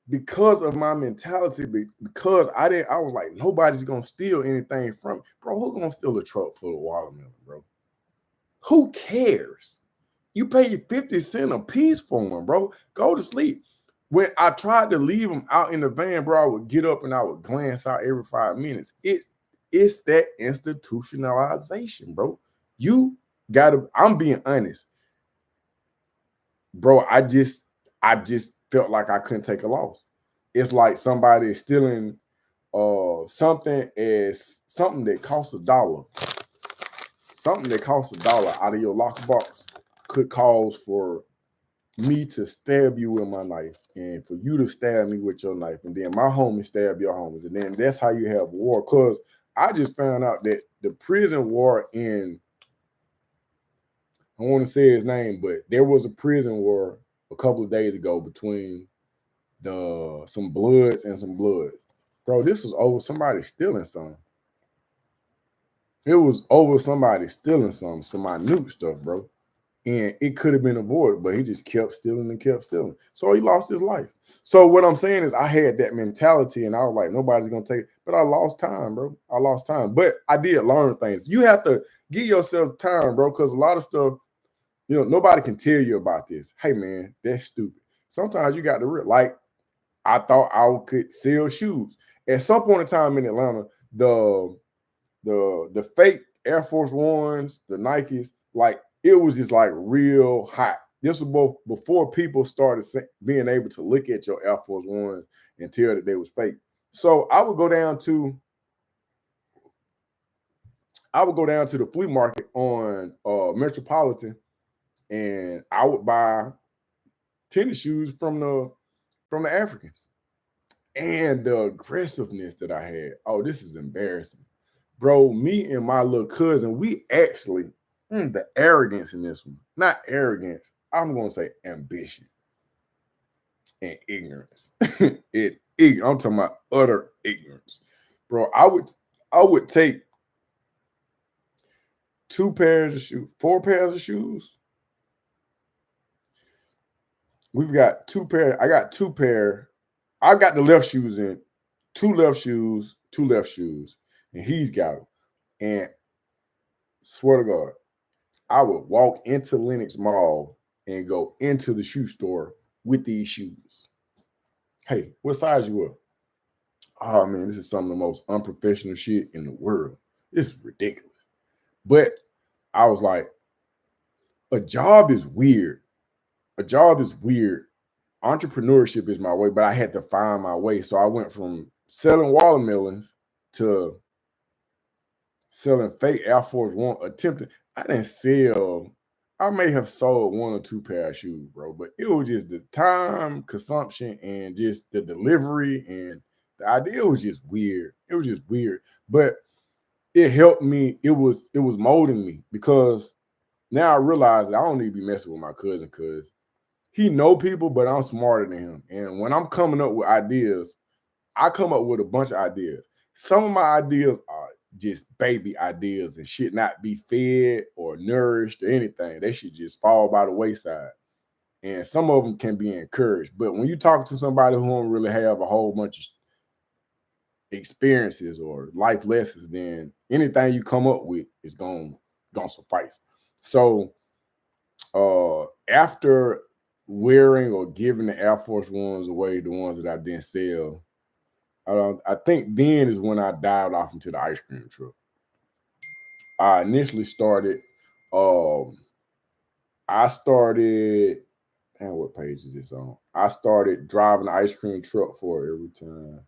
because of my mentality, because I was like, nobody's gonna steal anything from me. Bro, who's gonna steal a truck full of watermelon, bro? Who cares? You pay 50 cents a piece for them, bro. Go to sleep. When I tried to leave them out in the van, bro, I would get up and I would glance out every 5 minutes. It's that institutionalization, bro. You gotta, I'm being honest, bro. I just felt like I couldn't take a loss. It's like somebody is stealing something that costs $1. Something that costs $1 out of your lockbox could cause for me to stab you with my knife and for you to stab me with your knife, and then my homies stab your homies, and then that's how you have war. Because I just found out that the prison war I want to say his name, but there was a prison war a couple of days ago between some Bloods and some Bloods. Bro, this was over somebody stealing something. It was over somebody stealing some minute stuff, bro. And it could have been avoided, but he just kept stealing and kept stealing. So he lost his life. So what I'm saying is I had that mentality and I was like, nobody's going to take it. But I lost time, bro. I lost time. But I did learn things. You have to give yourself time, bro, because a lot of stuff, nobody can tell you about this. Hey, man, that's stupid. Sometimes you got to like, I thought I could sell shoes. At some point in time in Atlanta, the fake Air Force Ones, the Nikes, like it was just like real hot. This was both before people started being able to look at your Air Force Ones and tell that they was fake. So I would go down to the flea market on Metropolitan, and I would buy tennis shoes from the Africans. And the aggressiveness that I had. Oh, this is embarrassing. Bro, me and my little cousin, we actually, the arrogance in this one, not arrogance, I'm going to say ambition and ignorance. I'm talking about utter ignorance, bro. I would take 2 pairs of shoes, 4 pairs of shoes. We've got 2 pair. I got 2 pair. I got the left shoes in, 2 left shoes, 2 left shoes, and he's got them. And swear to God, I would walk into Lenox Mall and go into the shoe store with these shoes. Hey, what size you are? Oh man, this is some of the most unprofessional shit in the world. This is ridiculous. But I was like, a job is weird. A job is weird. Entrepreneurship is my way, but I had to find my way. So I went from selling watermelons to selling fake Air Force One, attempting. I didn't sell. I may have sold 1 or 2 pair of shoes, bro, but it was just the time consumption and just the delivery and the idea was just weird. It was just weird, but it helped me. It was molding me because now I realize that I don't need to be messing with my cousin because he know people, but I'm smarter than him. And when I'm coming up with ideas, I come up with a bunch of ideas. Some of my ideas are just baby ideas and should not be fed or nourished or anything. They should just fall by the wayside. And some of them can be encouraged. But when you talk to somebody who don't really have a whole bunch of experiences or life lessons, then anything you come up with is gonna suffice. So after wearing or giving the Air Force Ones away, the ones that I didn't sell, I think then is when I dived off into the ice cream truck. I initially started, um, I started, and what page is this on? I started driving the ice cream truck for every time.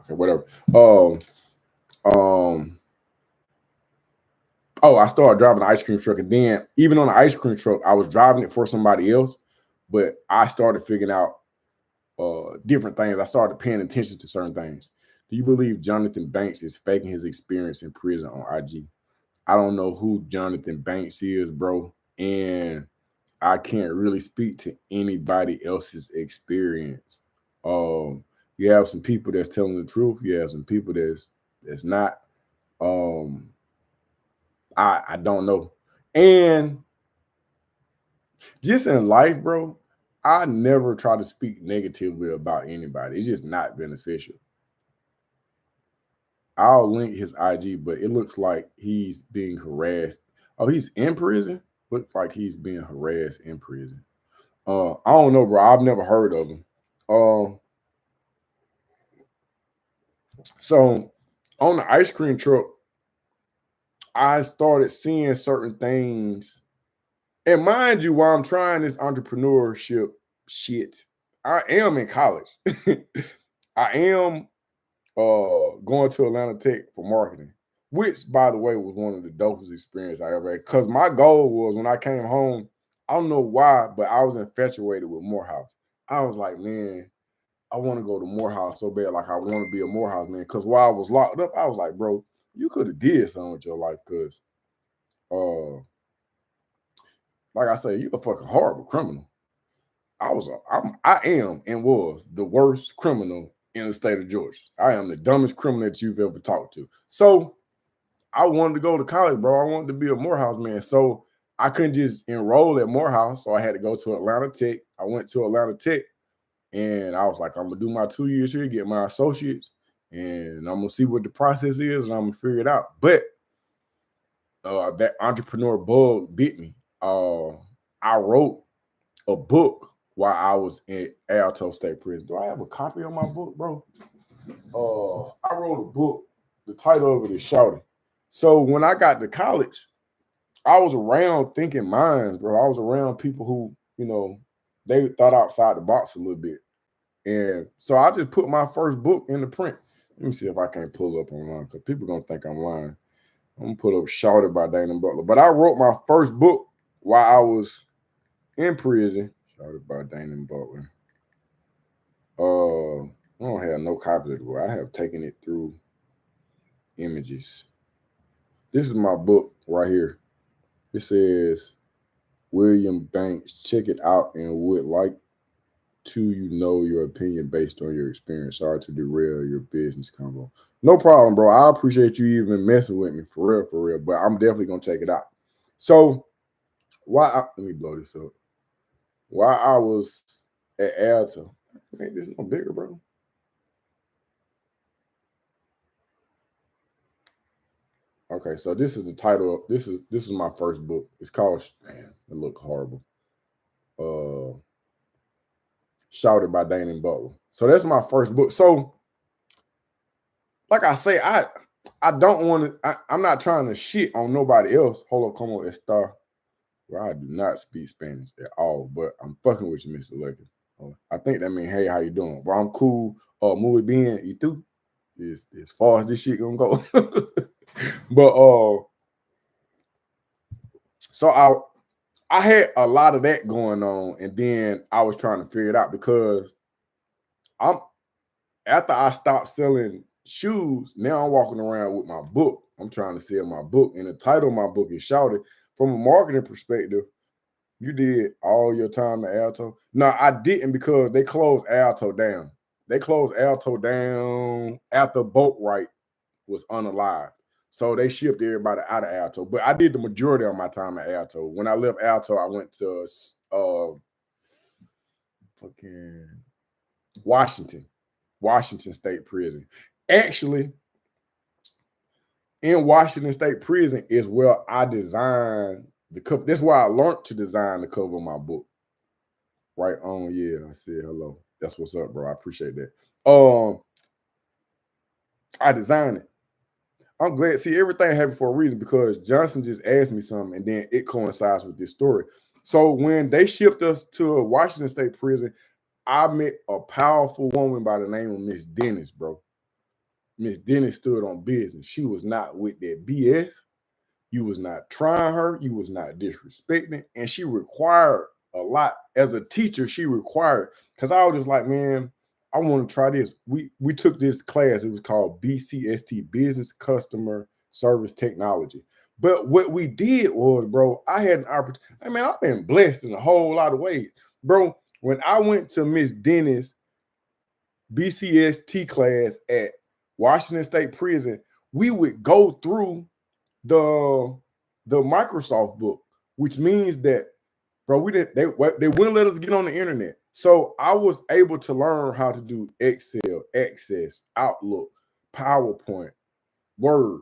Okay, whatever. Um, oh, I started driving the ice cream truck, and then even on the ice cream truck, I was driving it for somebody else, but I started figuring out different things. I started paying attention to certain things. Do you believe Jonathan Banks is faking his experience in prison on IG? I don't know who Jonathan Banks is, bro, and I can't really speak to anybody else's experience. You have some people that's telling the truth. You have some people that's not. Um, I don't know. And just in life, bro, I never try to speak negatively about anybody. It's just not beneficial. I'll link his IG, but it looks like he's being harassed. Oh, he's in prison? Looks like he's being harassed in prison. I don't know, bro. I've never heard of him. Um, so on the ice cream truck, I started seeing certain things. And mind you, while I'm trying this entrepreneurship shit, I am in college. I am going to Atlanta Tech for marketing, which by the way was one of the dopest experiences I ever had. Because my goal was when I came home, I don't know why, but I was infatuated with Morehouse. I was like, man, I want to go to Morehouse so bad. Like I want to be a Morehouse man. Because while I was locked up, I was like, bro, you could have did something with your life. Because like I say, you a fucking horrible criminal. I am and was the worst criminal in the state of Georgia. I am the dumbest criminal that you've ever talked to. So I wanted to go to college, bro. I wanted to be a Morehouse man. So I couldn't just enroll at Morehouse. So I had to go to Atlanta Tech. I went to Atlanta Tech and I was like, I'm gonna do my 2 years here, get my associates, and I'm gonna see what the process is and I'm gonna figure it out. But that entrepreneur bug bit me. I wrote a book while I was in Alto State Prison. Do I have a copy of my book, bro? I wrote a book. The title of it is Shouting. So when I got to college, I was around thinking minds, bro. I was around people who, they thought outside the box a little bit. And so I just put my first book in the print. Let me see if I can pull up online because people gonna think I'm lying. I'm gonna put up Shouted by Dana Butler. But I wrote my first book while I was in prison. Shouted by Dana Butler. I don't have no copy of the book. I have taken it through images. This is my book right here. It says William Banks. Check it out and would like to your opinion based on your experience. Sorry to derail your business combo. No problem, bro. I appreciate you even messing with me for real, for real. But I'm definitely gonna check it out. So let me blow this up. While I was at Alto, ain't this no bigger, bro? Okay, so this is the title. This is my first book. It's called. Damn, it look horrible. Shouted by Dana Butler. So that's my first book. So, like I say, I don't want to. I'm not trying to shit on nobody else. Hold up, come on, Star. Well, I do not speak Spanish at all, but I'm fucking with you, Mr. Lucky. I think that means, hey, how you doing? Well, I'm cool. Muy bien, y tú? Is as far as this shit gonna go. But so I had a lot of that going on, and then I was trying to figure it out because after I stopped selling shoes, now I'm walking around with my book. I'm trying to sell my book, and the title of my book is Shouted. From a marketing perspective, you did all your time at Alto. No, I didn't because they closed Alto down. They closed Alto down after Boatwright was unalive. So they shipped everybody out of Alto. But I did the majority of my time at Alto. When I left Alto, I went to fucking Washington State Prison. Actually, in Washington State Prison is where I designed the cover. That's why I learned to design the cover of my book. Right on, yeah. I said hello. That's what's up, bro. I appreciate that. I designed it. I'm glad. See, everything happened for a reason because Johnson just asked me something, and then it coincides with this story. So when they shipped us to Washington State Prison, I met a powerful woman by the name of Miss Dennis, bro. Miss Dennis stood on business. She was not with that BS. You was not trying her. You was not disrespecting. And she required a lot. As a teacher, she required, because I was just like, man, I want to try this. We took this class. It was called BCST, Business Customer Service Technology. But what we did was, bro, I had an opportunity. I mean, I've been blessed in a whole lot of ways. Bro, when I went to Miss Dennis' BCST class at Washington State Prison, we would go through the Microsoft book, which means that, bro, they wouldn't let us get on the internet. So I was able to learn how to do Excel, Access, Outlook, PowerPoint, Word.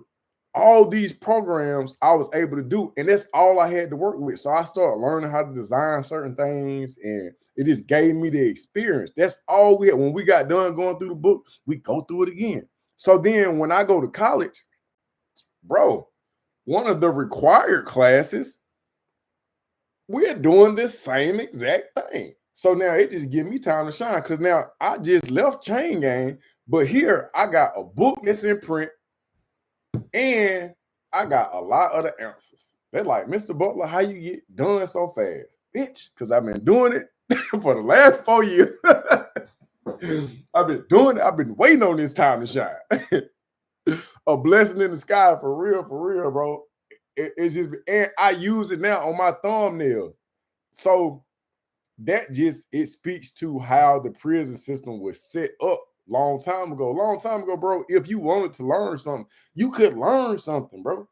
All these programs I was able to do, and that's all I had to work with. So I started learning how to design certain things, and it just gave me the experience. That's all we had. When we got done going through the book, we go through it again. So then when I go to college, bro, one of the required classes, we're doing this same exact thing. So now it just gives me time to shine because now I just left Chain Gang, but here I got a book that's in print and I got a lot of the answers. They're like, Mr. Butler, how you get done so fast? Bitch, because I've been doing it for the last 4 years. I've been doing it. I've been waiting on this time to shine. A blessing in the sky for real, bro. It's just, and I use it now on my thumbnail. So that just, it speaks to how the prison system was set up long time ago, bro. If you wanted to learn something, you could learn something, bro.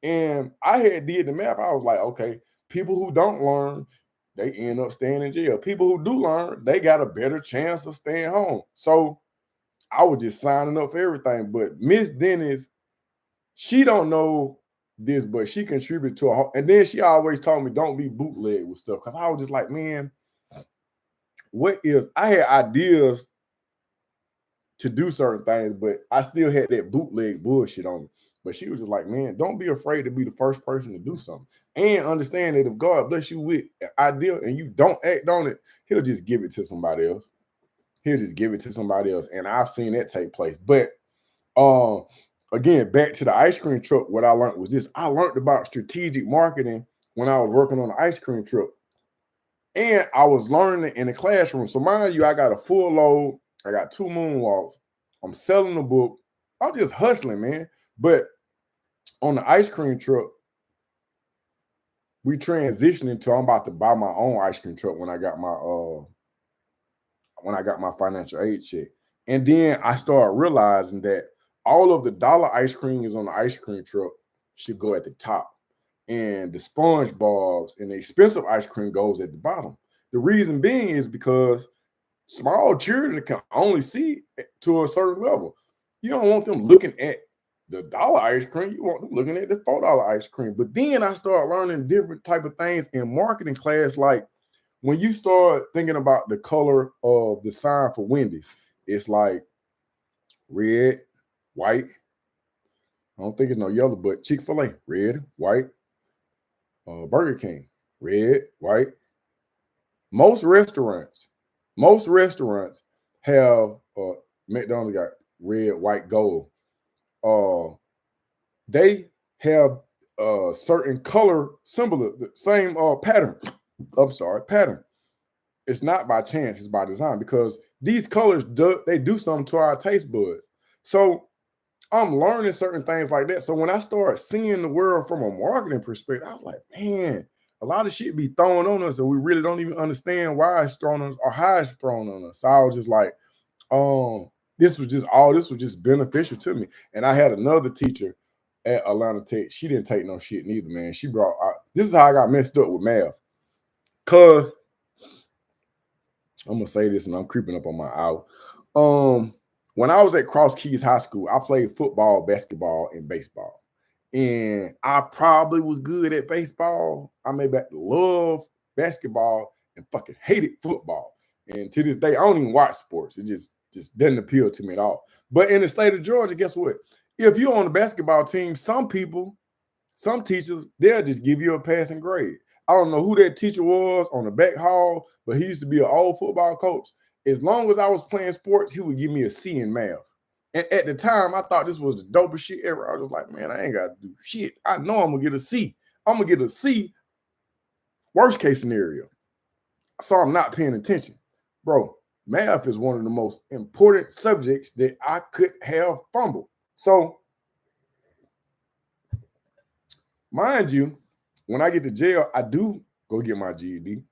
And I had did the math. I was like, okay, people who don't learn, they end up staying in jail. People who do learn, they got a better chance of staying home. So I was just signing up for everything. But Miss Dennis, she don't know this, but she contributed to a, and then she always told me don't be bootleg with stuff. Cause I was just like, man, what if I had ideas to do certain things, but I still had that bootleg bullshit on me. But she was just like, man, don't be afraid to be the first person to do something. And understand that if God bless you with an idea and you don't act on it, he'll just give it to somebody else. He'll just give it to somebody else. And I've seen that take place. But again, back to the ice cream truck, what I learned was this. I learned about strategic marketing when I was working on the ice cream truck. And I was learning it in the classroom. So mind you, I got a full load. I got 2 moonwalks. I'm selling the book. I'm just hustling, man. But on the ice cream truck, we transitioned into I'm about to buy my own ice cream truck when I got my financial aid check. And then I started realizing that all of the dollar ice cream is on the ice cream truck should go at the top. And the SpongeBob's and the expensive ice cream goes at the bottom. The reason being is because small children can only see to a certain level. You don't want them looking at the dollar ice cream. You want them looking at the $4 ice cream. But then I started learning different type of things in marketing class, like when you start thinking about the color of the sign for Wendy's, it's like red, white. I don't think it's no yellow, but Chick-fil-A, red, white. Burger King, red, white. Most restaurants have McDonald's got red, white, gold. They have a certain color symbol, the same pattern. I'm sorry, pattern. It's not by chance, it's by design, because these colors they do something to our taste buds. So I'm learning certain things like that. So when I start seeing the world from a marketing perspective, I was like, man, a lot of shit be thrown on us and we really don't even understand why it's thrown on us or how it's thrown on us. So I was just like, this was just beneficial to me. And I had another teacher at Atlanta Tech. She didn't take no shit neither, man. She brought this is how I got messed up with math. Cause I'm gonna say this and I'm creeping up on my hour. When I was at Cross Keys High School, I played football, basketball, and baseball. And I probably was good at baseball. I maybe love basketball and fucking hated football. And to this day, I don't even watch sports. It just doesn't appeal to me at all. But in the state of Georgia, guess what? If you're on the basketball team, some teachers, they'll just give you a passing grade. I don't know who that teacher was on the back hall, but he used to be an old football coach. As long as I was playing sports, he would give me a C in math. And at the time, I thought this was the dopest shit ever. I was like, man, I ain't got to do shit. I know I'm going to get a C. I'm going to get a C, worst case scenario. So I'm not paying attention. Bro, math is one of the most important subjects that I could have fumbled. So, mind you, when I get to jail, I do go get my GED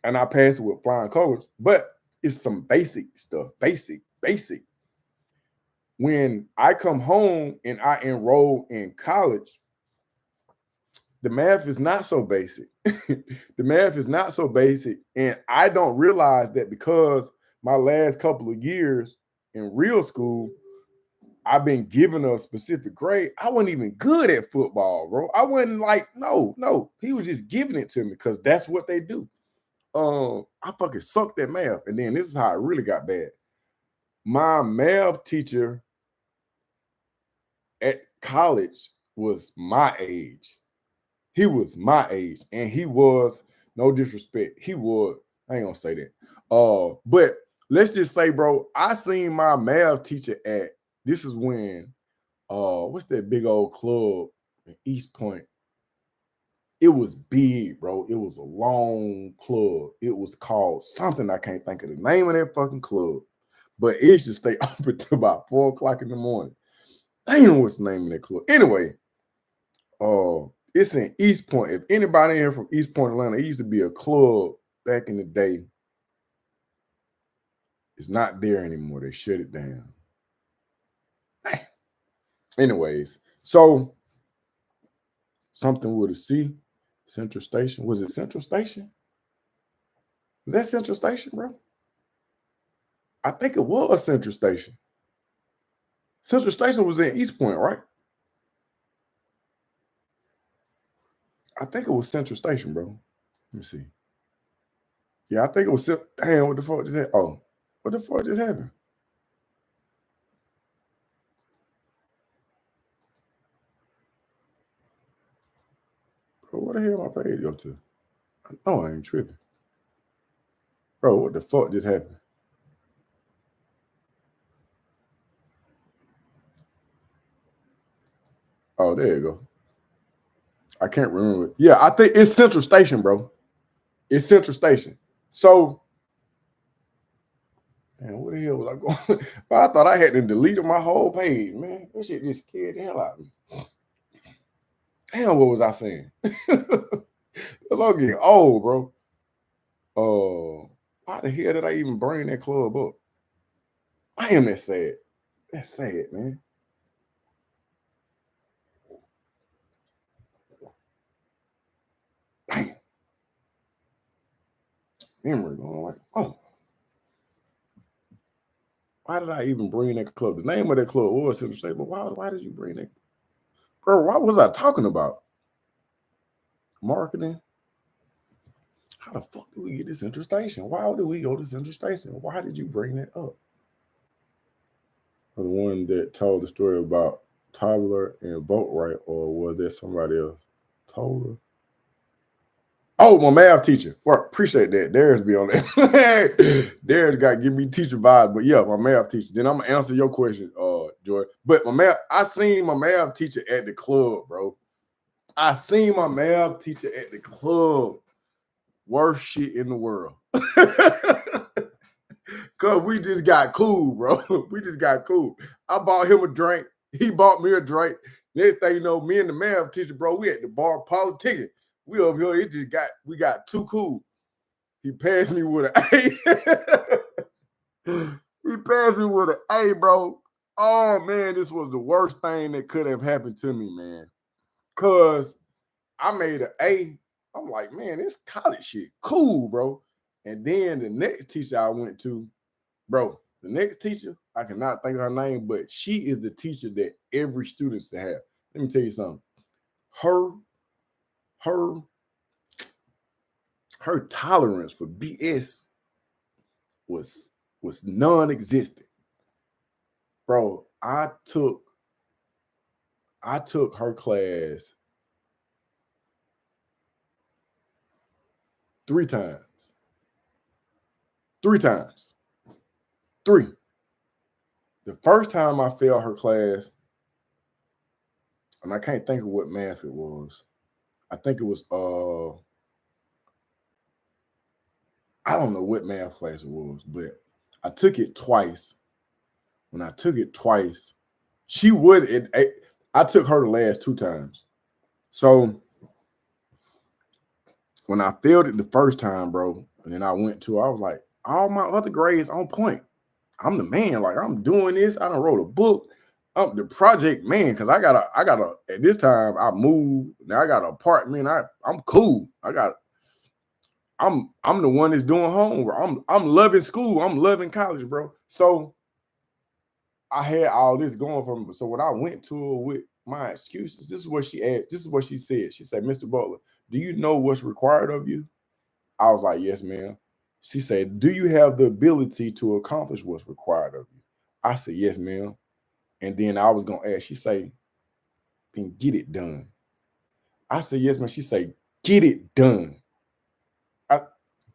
and I pass it with flying colors, but it's some basic stuff, basic. When I come home and I enroll in college, the math is not so basic. The math is not so basic. And I don't realize that because my last couple of years in real school, I've been given a specific grade. I wasn't even good at football, bro. I wasn't like, no. He was just giving it to me because that's what they do. I fucking sucked at math. And then this is how it really got bad. My math teacher at college was my age. He was my age. And he was, no disrespect, I ain't gonna say that. But let's just say, bro, I seen my math teacher at, this is when, what's that big old club in East Point? It was big, bro. It was a long club. It was called something. I can't think of the name of that fucking club. But it used to stay open till about 4 o'clock in the morning. Damn, what's the name of that club? Anyway, it's in East Point. If anybody in here from East Point, Atlanta, it used to be a club back in the day. It's not there anymore. They shut it down. Anyways, so something with a C, Central Station. Was it Central Station? Was that Central Station, bro? I think it was Central Station. Central Station was in East Point, right? I think it was Central Station, bro. Let me see. Yeah, I think it was. Damn, what the fuck just happened? Oh, what the fuck just happened? Bro, what the hell my page go to? I know I ain't tripping. Bro, what the fuck just happened? Oh, there you go. I can't remember. Yeah, I think it's Central Station, bro. It's Central Station. So, man, where the hell was I going? I thought I had to delete my whole page, man. That shit just scared the hell out of me. Damn, what was I saying? That's all getting old, bro. Why the hell did I even bring that club up? I am that sad. That's sad, man. Damn. Memory going like, oh, why did I even bring that club? The name of that club was Central State, but why did you bring that? Bro, what was I talking about? Marketing? How the fuck did we get to Central Station? Why did we go to Central Station? Why did you bring that up? Or the one that told the story about Tyler and Vote Right, or was there somebody else told her? Oh, my math teacher. Well, appreciate that. Darius be on that. Darius got to give me teacher vibes, but yeah, my math teacher. Then I'm gonna answer your question, Joy. But I seen my math teacher at the club, bro. I seen my math teacher at the club. Worst shit in the world. Cause we just got cool, bro. We just got cool. I bought him a drink. He bought me a drink. Next thing you know, me and the math teacher, bro, we at the bar politicking. We over here, we got too cool. He passed me with an A. He passed me with an A, bro. Oh man, this was the worst thing that could have happened to me, man. Cause I made an A. I'm like, man, this college shit cool, bro. And then the next teacher I went to, bro, the next teacher, I cannot think of her name, but she is the teacher that every student should have. Let me tell you something. Her tolerance for BS was non-existent. Bro, I took her class 3 times. 3 times. 3. The first time I failed her class, and I can't think of what math it was. I think it was I don't know what math class it was, but I took it twice. When I took it twice, I took her the last 2 times. So when I failed it the first time, bro, and then I was like, all my other grades on point. I'm the man. Like, I'm doing this. I done wrote a book. I'm the project man, because I got at this time I moved. Now I got an apartment. I'm cool. I'm the one that's doing homework. I'm loving school. I'm loving college, bro. So I had all this going for me. So when I went to her with my excuses, this is what she asked. This is what she said. She said, Mr. Butler, do you know what's required of you? I was like, yes, ma'am. She said, do you have the ability to accomplish what's required of you? I said, yes, ma'am. And then I was going to ask, she say, then get it done. I said, yes, ma'am. She said, get it done.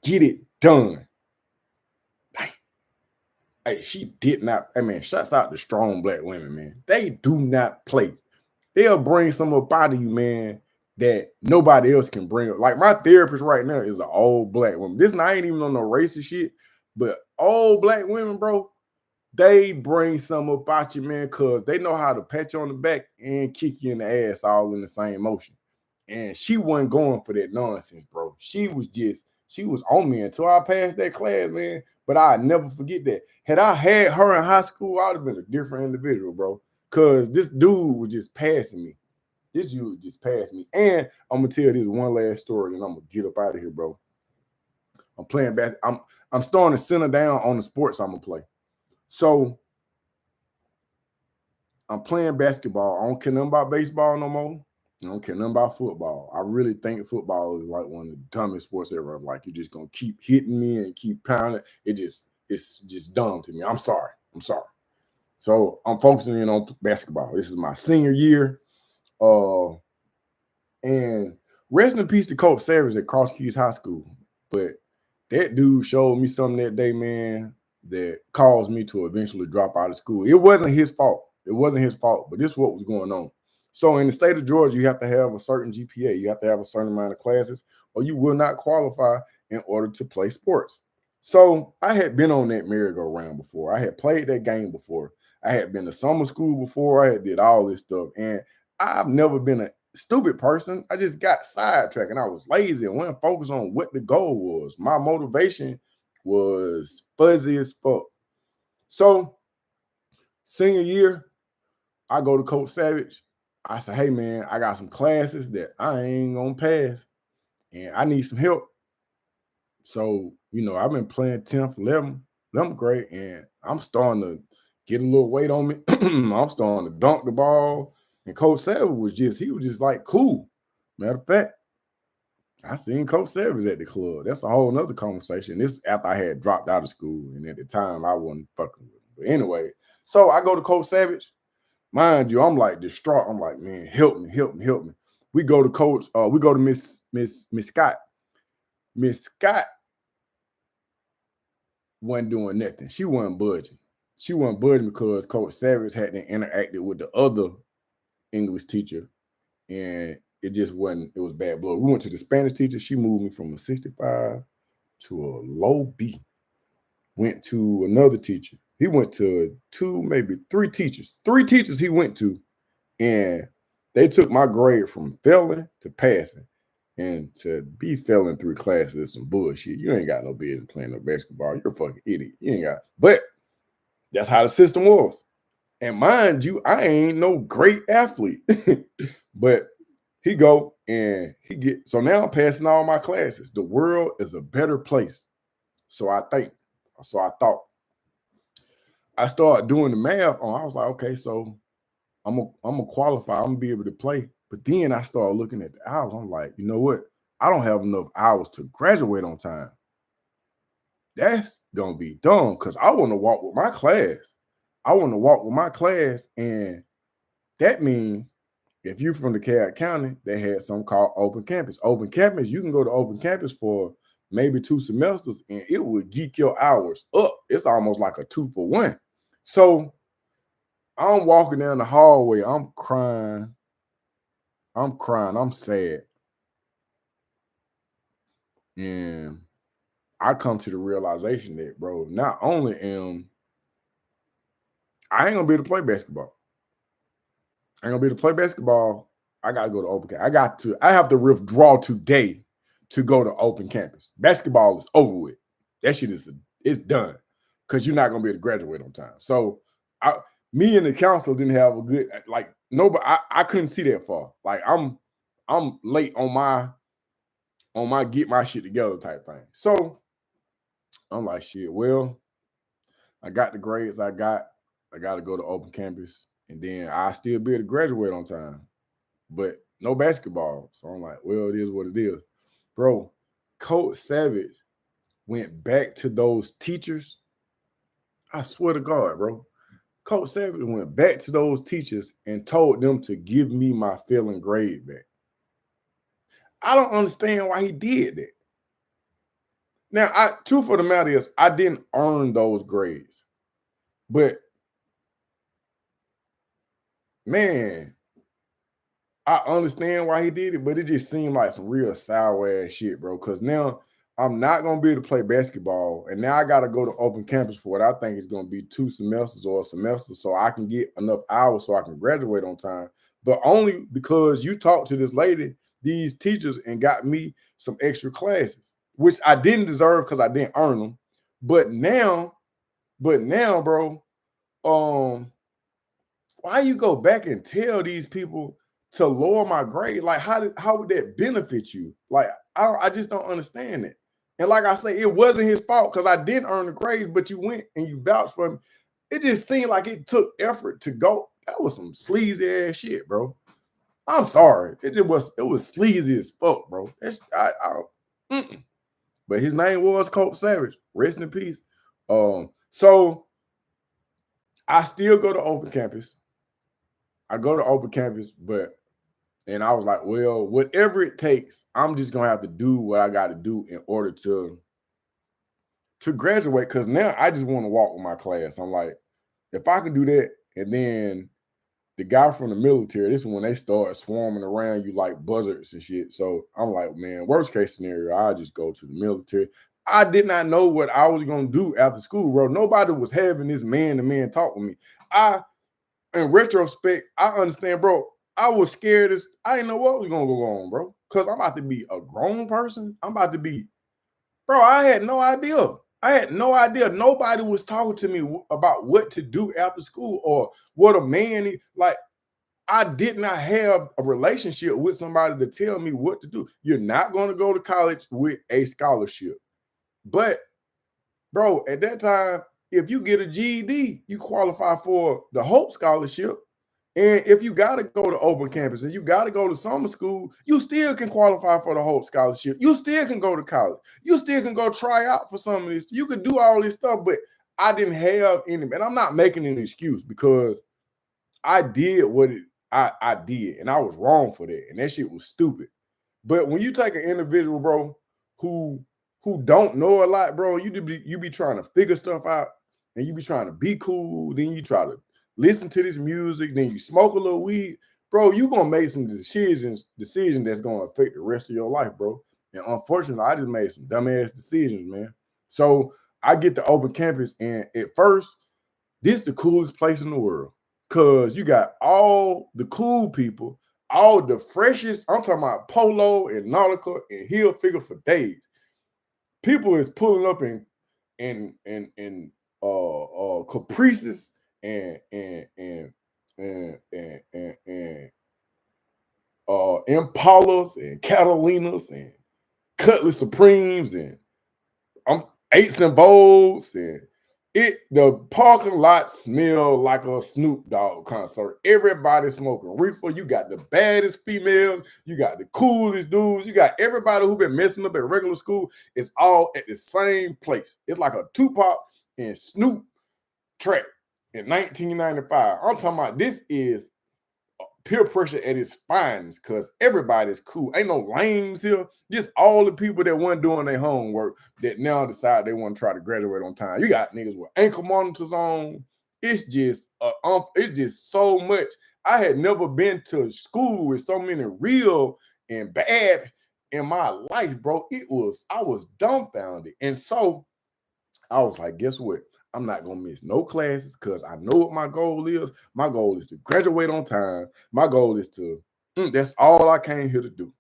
Get it done. Hey, she did not. I mean, shouts out to strong Black women, man. They do not play. They'll bring some up out of you, man, that nobody else can bring up. Like, my therapist right now is an old Black woman. I ain't even on no racist shit, but old Black women, bro, they bring some up out you, man, because they know how to pat you on the back and kick you in the ass all in the same motion. And she wasn't going for that nonsense, bro. She was on me until I passed that class, man. But I never forget that. Had I had her in high school, I would have been a different individual, bro. Because this dude was just passing me. This dude just passed me. And I'm gonna tell this one last story, and I'm gonna get up out of here, bro. I'm playing basketball. I'm starting to center down on the sports I'm gonna play. So I'm playing basketball. I don't care nothing about baseball no more. I don't care nothing about football. I really think football is like one of the dumbest sports ever. Like, you're just gonna keep hitting me and keep pounding. It's just dumb to me. I'm sorry. So I'm focusing in on basketball. This is my senior year. And rest in peace to Coach Savage at Cross Keys High School. But that dude showed me something that day, man, that caused me to eventually drop out of school. It wasn't his fault. But this is what was going on. So in the state of Georgia, you have to have a certain GPA. You have to have a certain amount of classes, or you will not qualify in order to play sports. So I had been on that merry-go-round before. I had played that game before. I had been to summer school before. I had did all this stuff. And I've never been stupid person. I just got sidetracked and I was lazy and wasn't focused on what the goal was. My motivation was fuzzy as fuck. So, senior year, I go to Coach Savage. I say, hey man, I got some classes that I ain't gonna pass and I need some help. So, I've been playing 10th, 11th grade, and I'm starting to get a little weight on me. I'm starting to dunk the ball. And Coach Savage he was just like cool. Matter of fact, I seen Coach Savage at the club. That's a whole nother conversation. This after I had dropped out of school, and at the time I wasn't fucking with him. But anyway, so I go to Coach Savage. Mind you, I'm like distraught. I'm like, man, help me, help me, help me. We go to Coach, we go to Miss Scott. Miss Scott wasn't doing nothing. She wasn't budging. She wasn't budging because Coach Savage hadn't interacted with the other English teacher, and it just wasn't. It was bad blood. We went to the Spanish teacher. She moved me from a 65 to a low B. Went to another teacher. He went to two, maybe three teachers. Three teachers he went to, and they took my grade from failing to passing. And to be failing 3 classes is some bullshit. You ain't got no business playing no basketball. You're a fucking idiot. You ain't got. But that's how the system was. And mind you, I ain't no great athlete. But he go and he get. So now I'm passing all my classes. The world is a better place. So I think. So I thought. I started doing the math on. I was like, okay, so I'm gonna qualify. I'm gonna be able to play. But then I started looking at the hours. I'm like, you know what? I don't have enough hours to graduate on time. That's gonna be dumb because I want to walk with my class. I want to walk with my class, and that means if you're from the DeKalb County, they had something called open campus. Open campus, you can go to open campus for maybe 2 semesters, and it would geek your hours up. It's almost like a 2-for-1. So I'm walking down the hallway. I'm crying. I'm sad. And I come to the realization that, bro, not only I ain't gonna be able to play basketball. I ain't gonna be able to play basketball. I gotta go to open campus. I have to withdraw today to go to open campus. Basketball is over with. That shit it's done. Cause you're not gonna be able to graduate on time. So me and the council didn't have a good nobody. I couldn't see that far. Like I'm late on my get my shit together type thing. So I'm like, shit, well, I got the grades I got to go to open campus, and then I still be able to graduate on time, but no basketball. So I'm like, well, it is what it is. Bro, Coach Savage went back to those teachers. I swear to God, bro. Coach Savage went back to those teachers and told them to give me my failing grade back. I don't understand why he did that. Now, truth of the matter is, I didn't earn those grades. But, man, I understand why he did it, but it just seemed like some real sour ass shit, bro. Because now I'm not going to be able to play basketball. And now I got to go to open campus for what I think is going to be 2 semesters or a semester so I can get enough hours so I can graduate on time. But only because you talked to this lady, these teachers, and got me some extra classes, which I didn't deserve because I didn't earn them. But now, bro, why you go back and tell these people to lower my grade? Like, how would that benefit you? Like, I just don't understand it. And like I say, it wasn't his fault because I didn't earn the grades, but you went and you vouched for him. It just seemed like it took effort to go. That was some sleazy ass shit, bro. I'm sorry. It was sleazy as fuck, bro. But his name was Coach Savage. Rest in peace. So I still go to open campus. I go to open campus, and I was like, well, whatever it takes, I'm just gonna have to do what I got to do in order to graduate. Because now I just want to walk with my class. I'm like, if I can do that, and then the guy from the military, this is when they start swarming around you like buzzards and shit. So I'm like, man, worst case scenario, I'll just go to the military. I did not know what I was gonna do after school, bro. Nobody was having this man-to-man talk with me. In retrospect, I understand, bro. I was scared as I didn't know what was gonna go on, bro. Cause I'm about to be a grown person. I'm about to be, bro. I had no idea. I had no idea. Nobody was talking to me about what to do after school or what a man like. I did not have a relationship with somebody to tell me what to do. You're not going to go to college with a scholarship. But, bro, at that time, if you get a GED, you qualify for the Hope Scholarship. And if you got to go to open campus and you got to go to summer school, you still can qualify for the Hope Scholarship. You still can go to college. You still can go try out for some of this. You can do all this stuff, but I didn't have any. And I'm not making an excuse because I did what I did, and I was wrong for that, and that shit was stupid. But when you take an individual, bro, who don't know a lot, bro, you be trying to figure stuff out, and you be trying to be cool, then you try to listen to this music, then you smoke a little weed, bro, you gonna make some decisions that's gonna affect the rest of your life, bro. And unfortunately, I just made some dumbass decisions, man. So I get to open campus, and at first, this is the coolest place in the world. Cause you got all the cool people, all the freshest. I'm talking about Polo and Nautica and Hill Figure for days. People is pulling up in caprices and Impalas and Catalinas and Cutlass Supremes and eights and bowls and the parking lot smell like a Snoop Dogg concert. Everybody smoking reefer. You got the baddest females. You got the coolest dudes. You got everybody who been messing up at regular school. It's all at the same place. It's like a Tupac and Snoop track in 1995. I'm talking about this is peer pressure at its finest because everybody's cool. Ain't no lames here. Just all the people that weren't doing their homework that now decide they want to try to graduate on time. You got niggas with ankle monitors on. It's just so much. I had never been to school with so many real and bad in my life, bro. I was dumbfounded. And so I was like, guess what? I'm not gonna miss no classes because I know what my goal is. My goal is to graduate on time. My goal is to, that's all I came here to do.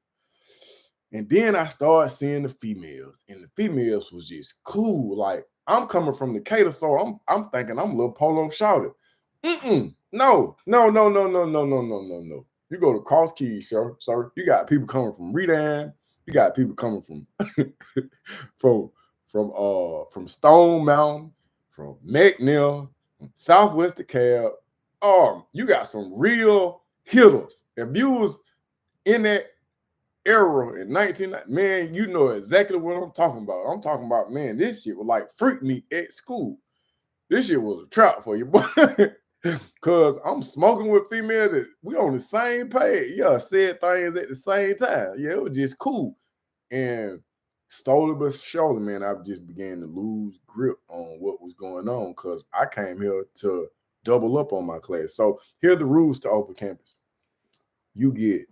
And then I started seeing the females, and the females was just cool. Like I'm coming from Decatur, so I'm thinking I'm a little Polo shouted. No, no, no, no, no, no, no, no, no. You go to Cross Keys, sir. You got people coming from Redan. You got people coming from from Stone Mountain, from McNeil, from Southwest DeKalb. You got some real hitters. If you was in that era in 1990, man, you know exactly what I'm talking about. I'm talking about, man, this shit was like freak me at school. This shit was a trap for you, boy. Cause I'm smoking with females that we on the same page. Yeah, said things at the same time. Yeah, it was just cool. And slowly but surely, man, I just began to lose grip on what was going on because I came here to double up on my class. So here are the rules to open campus. You get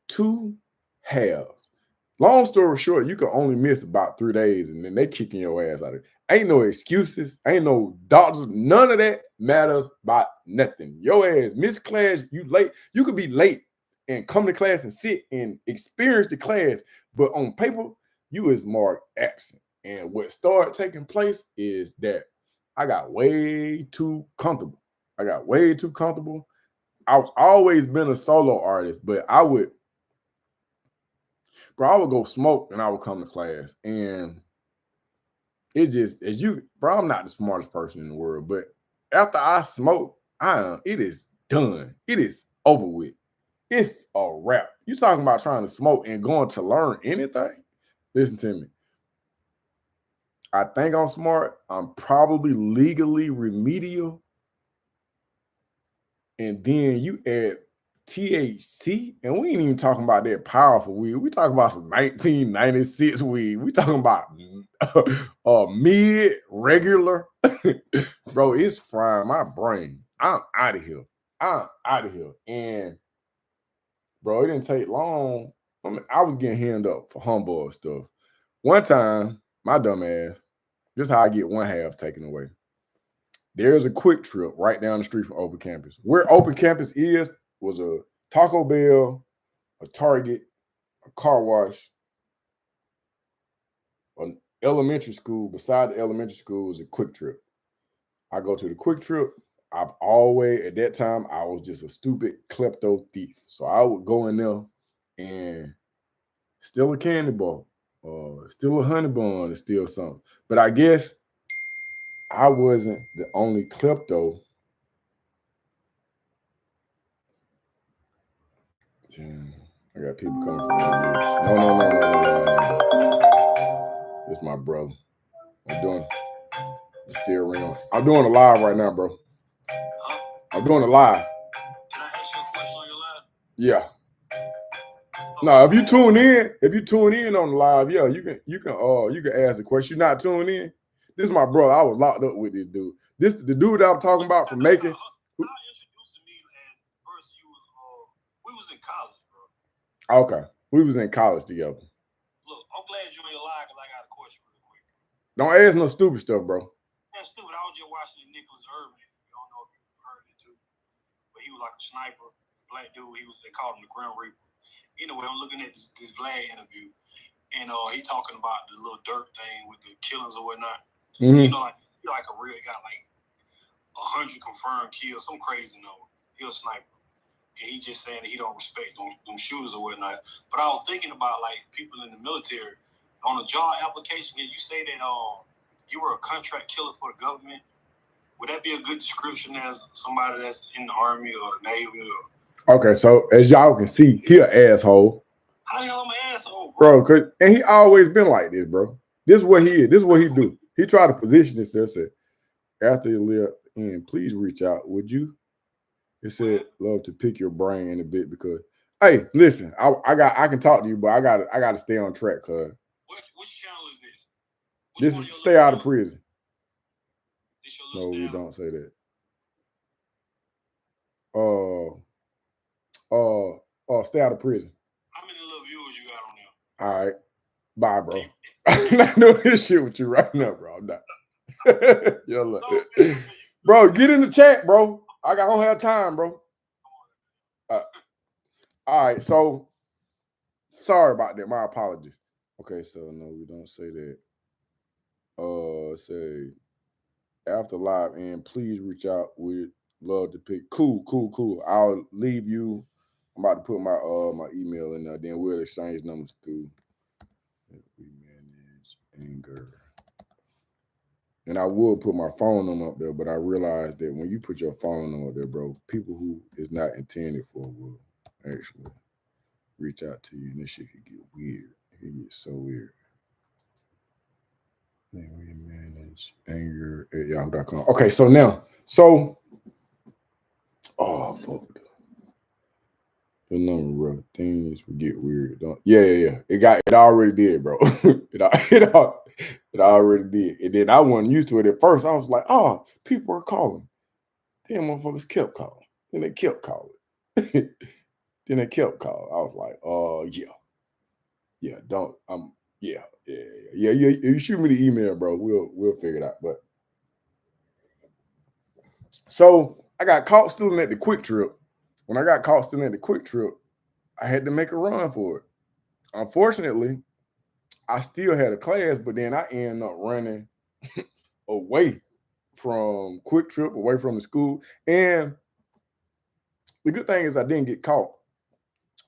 2 halves. Long story short, you can only miss about 3 days and then they kicking your ass out of it. Ain't no excuses, ain't no doctors, none of that matters about nothing. Your ass miss class, you late, you could be late and come to class and sit and experience the class, but on paper, you is marked absent. And what started taking place is that I got way too comfortable. I've always been a solo artist, but I would go smoke and I would come to class. And it's just, I'm not the smartest person in the world, but after I smoke, it is done. It is over with. It's a wrap. You talking about trying to smoke and going to learn anything? Listen to me. I think I'm smart. I'm probably legally remedial. And then you add THC, and we ain't even talking about that powerful weed. We talking about some 1996 weed. We talking about mid regular, bro. It's frying my brain. I'm out of here. And bro, it didn't take long. I was getting handed up for humble stuff. One time, my dumb ass. This is how I get 1 half taken away. There's a quick trip right down the street from open campus. Where open campus is, was a Taco Bell, a Target, a car wash, an elementary school. Beside the elementary school was a Quick Trip. I go to the Quick Trip. I've always, at that time, I was just a stupid klepto thief. So I would go in there and steal a candy bar, or steal a honey bun, and steal something. But I guess I wasn't the only klepto. Damn, I got people coming from all years. No. It's my brother. I'm doing. It's still real. I'm doing a live right now, bro. I'm doing a live. Can I ask you a question on your live? Yeah. No, if you tune in on the live, yeah, you can ask the question. You're not tuned in. This is my brother. I was locked up with this dude. This the dude that I'm talking about from making. How introducing me and first you was we was in college, bro. Okay, we was in college together. Look, I'm glad you're in your live because I got a question real quick. Don't ask no stupid stuff, bro. That's stupid. I was just watching Nicholas Urban. You don't know if you heard it too, but he was like a sniper, black dude. They called him the Grim Reaper. Anyway, I'm looking at this Vlad interview, and he talking about the little dirt thing with the killings or whatnot. Mm-hmm. You know, like a real got like 100 confirmed kills, some crazy number. He a sniper, and he just saying that he don't respect them shooters or whatnot. But I was thinking about like people in the military on a job application. Can you say that you were a contract killer for the government? Would that be a good description as somebody that's in the Army or the Navy? Okay, so as y'all can see, he an asshole. How the hell am I an asshole, bro? And he always been like this, bro. This is what he is. This is what he do. He try to position himself. Said, after you live in, please reach out. Would you? It said, love to pick your brain in a bit because, hey, listen, I can talk to you, but I got to stay on track, cuz. Which channel is this? This is Stay Out of Prison. No, we don't say that. Stay Out of Prison. How many little viewers you got on there? All right. Bye, bro. I'm not doing this shit with you right now, bro. I'm not. Yo, look. Bro, get in the chat, bro. I don't have time, bro. All right. So, sorry about that. My apologies. Okay, so no, we don't say that. Say after live and please reach out. We'd love to pick. Cool. I'll leave you. I'm about to put my my email in there. Then we'll exchange numbers through. We manage anger. And I will put my phone number up there, but I realized that when you put your phone number up there, bro, people who is not intended for will actually reach out to you, and this shit could get weird. It could get so weird. Then we manage anger at yahoo.com. Okay, so now, fuck. The number, bro. Things would get weird. Yeah. It already did, bro. It already did. And then I wasn't used to it at first. I was like, oh, people are calling. Damn, motherfuckers kept calling. Then they kept calling. I was like, yeah. Don't yeah. You shoot me the email, bro. We'll figure it out. But so I got caught stealing at the Quick Trip. When I got caught stealing at the Quick Trip, I had to make a run for it. Unfortunately, I still had a class, but then I ended up running away from Quick Trip, away from the school. And the good thing is I didn't get caught.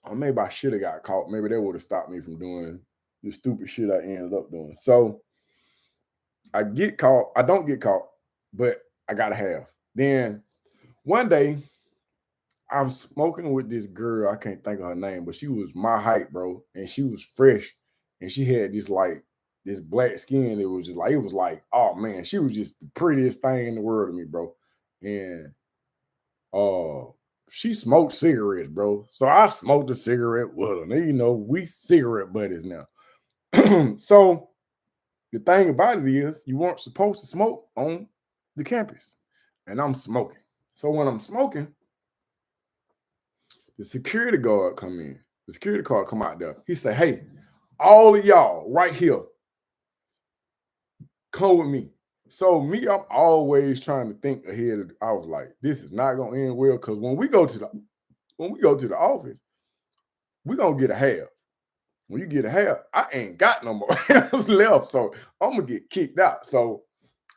Or maybe I should have got caught. Maybe that would have stopped me from doing the stupid shit I ended up doing. So I get caught. I don't get caught, but I got a half. Then one day, I was smoking with this girl. I can't think of her name, but she was my height, bro. And she was fresh. And she had this black skin. It was like, oh man, she was just the prettiest thing in the world to me, bro. And she smoked cigarettes, bro. So I smoked a cigarette with her. And we cigarette buddies now. So the thing about it is you weren't supposed to smoke on the campus. And I'm smoking. So when I'm smoking, the security guard come in. The security guard come out there. He said, hey, all of y'all right here, come with me. So me, I'm always trying to think ahead. I was like, this is not going to end well because when we go to when we go to the office, we gonna get a half. When you get a half, I ain't got no more halves left, so I'm gonna get kicked out. So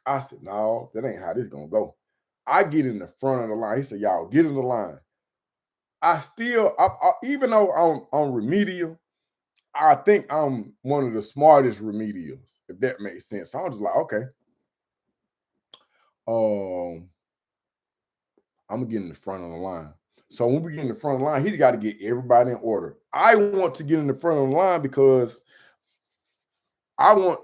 I said, no, that ain't how this gonna go. I get in the front of the line. He said, y'all get in the line. I still, even though I'm remedial, I think I'm one of the smartest remedials, if that makes sense. So I was just like, okay, um, I'm gonna get in the front of the line. So when we get in the front of the line, he's got to get everybody in order. I want to get in the front of the line because I want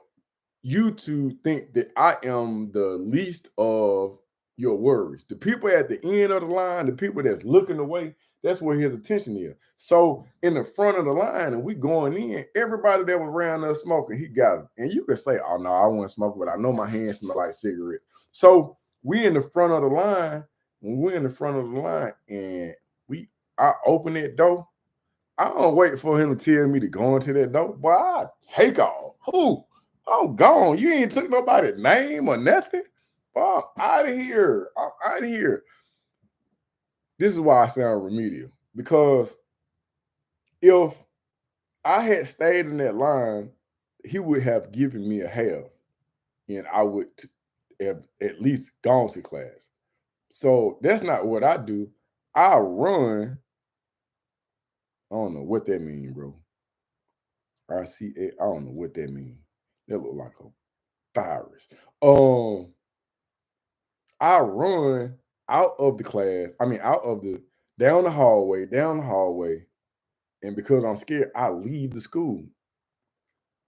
you to think that I am the least of your worries. The people at the end of the line, the people that's looking away, that's where his attention is. So in the front of the line, and we going in, everybody that was around us smoking, he got it. And you could say, "Oh no, I want to smoke," but I know my hands smell like cigarettes. So we in the front of the line. When we're in the front of the line, and I open that door. I don't wait for him to tell me to go into that door. Boy, I take off. Who? I'm gone. You ain't took nobody's name or nothing. Boy, I'm out of here. I'm out of here. This is why I sound remedial. Because if I had stayed in that line, he would have given me a half, and I would have at least gone to class. So that's not what I do. I run. I don't know what that means, bro. I don't know what that means. That look like a virus. Um, I run out of the class. I mean, out of the down the hallway, and because I'm scared, I leave the school.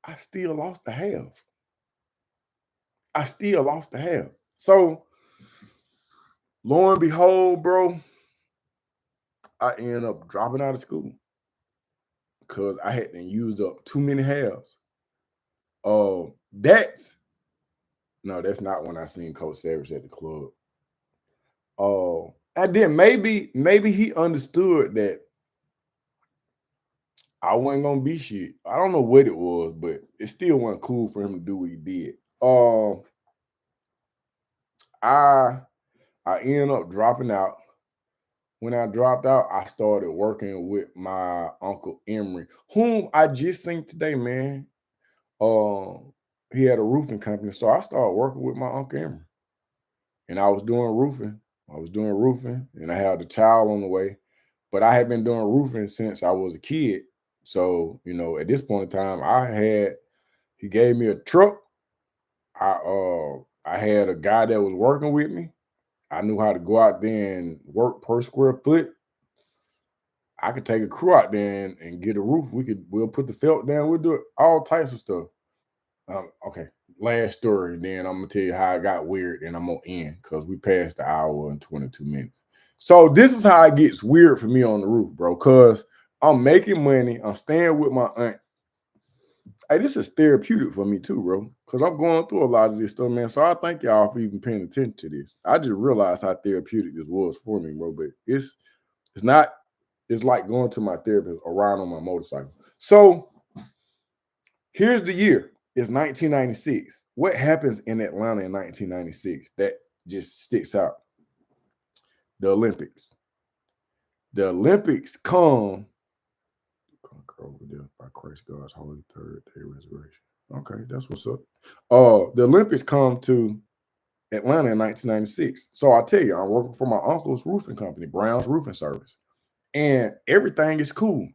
I still lost the half. I still lost the half. So lo and behold, bro, I end up dropping out of school because I had to use up too many halves. That's no, that's not when I seen Coach Savage at the club. And then maybe he understood that I wasn't gonna be shit. I don't know what it was, but it still wasn't cool for him to do what he did. I I ended up dropping out. When I dropped out, I started working with my uncle Emery, whom I just seen today, man. Um, he had a roofing company, so I started working with my uncle Emery, and I was doing roofing. I was doing roofing, and I had the child on the way. But I had been doing roofing since I was a kid. So, at this point in time, he gave me a truck. I had a guy that was working with me. I knew how to go out there and work per square foot. I could take a crew out there and get a roof. We'll put the felt down. We'll do it, all types of stuff. Okay. Last story, then I'm gonna tell you how I got weird, and I'm gonna end because we passed the hour and 22 minutes. So this is how it gets weird for me on the roof, bro. Cause I'm making money. I'm staying with my aunt. Hey, this is therapeutic for me too, bro. Cause I'm going through a lot of this stuff, man. So I thank y'all for even paying attention to this. I just realized how therapeutic this was for me, bro. But it's not. It's like going to my therapist around on my motorcycle. So here's the year. It's 1996. What happens in Atlanta in 1996 that just sticks out? The Olympics. The Olympics come. Conquer over there by Christ God's holy third day resurrection. Okay, that's what's up. The Olympics come to Atlanta in 1996. So I tell you, I'm working for my uncle's roofing company, Brown's Roofing Service, and everything is cool.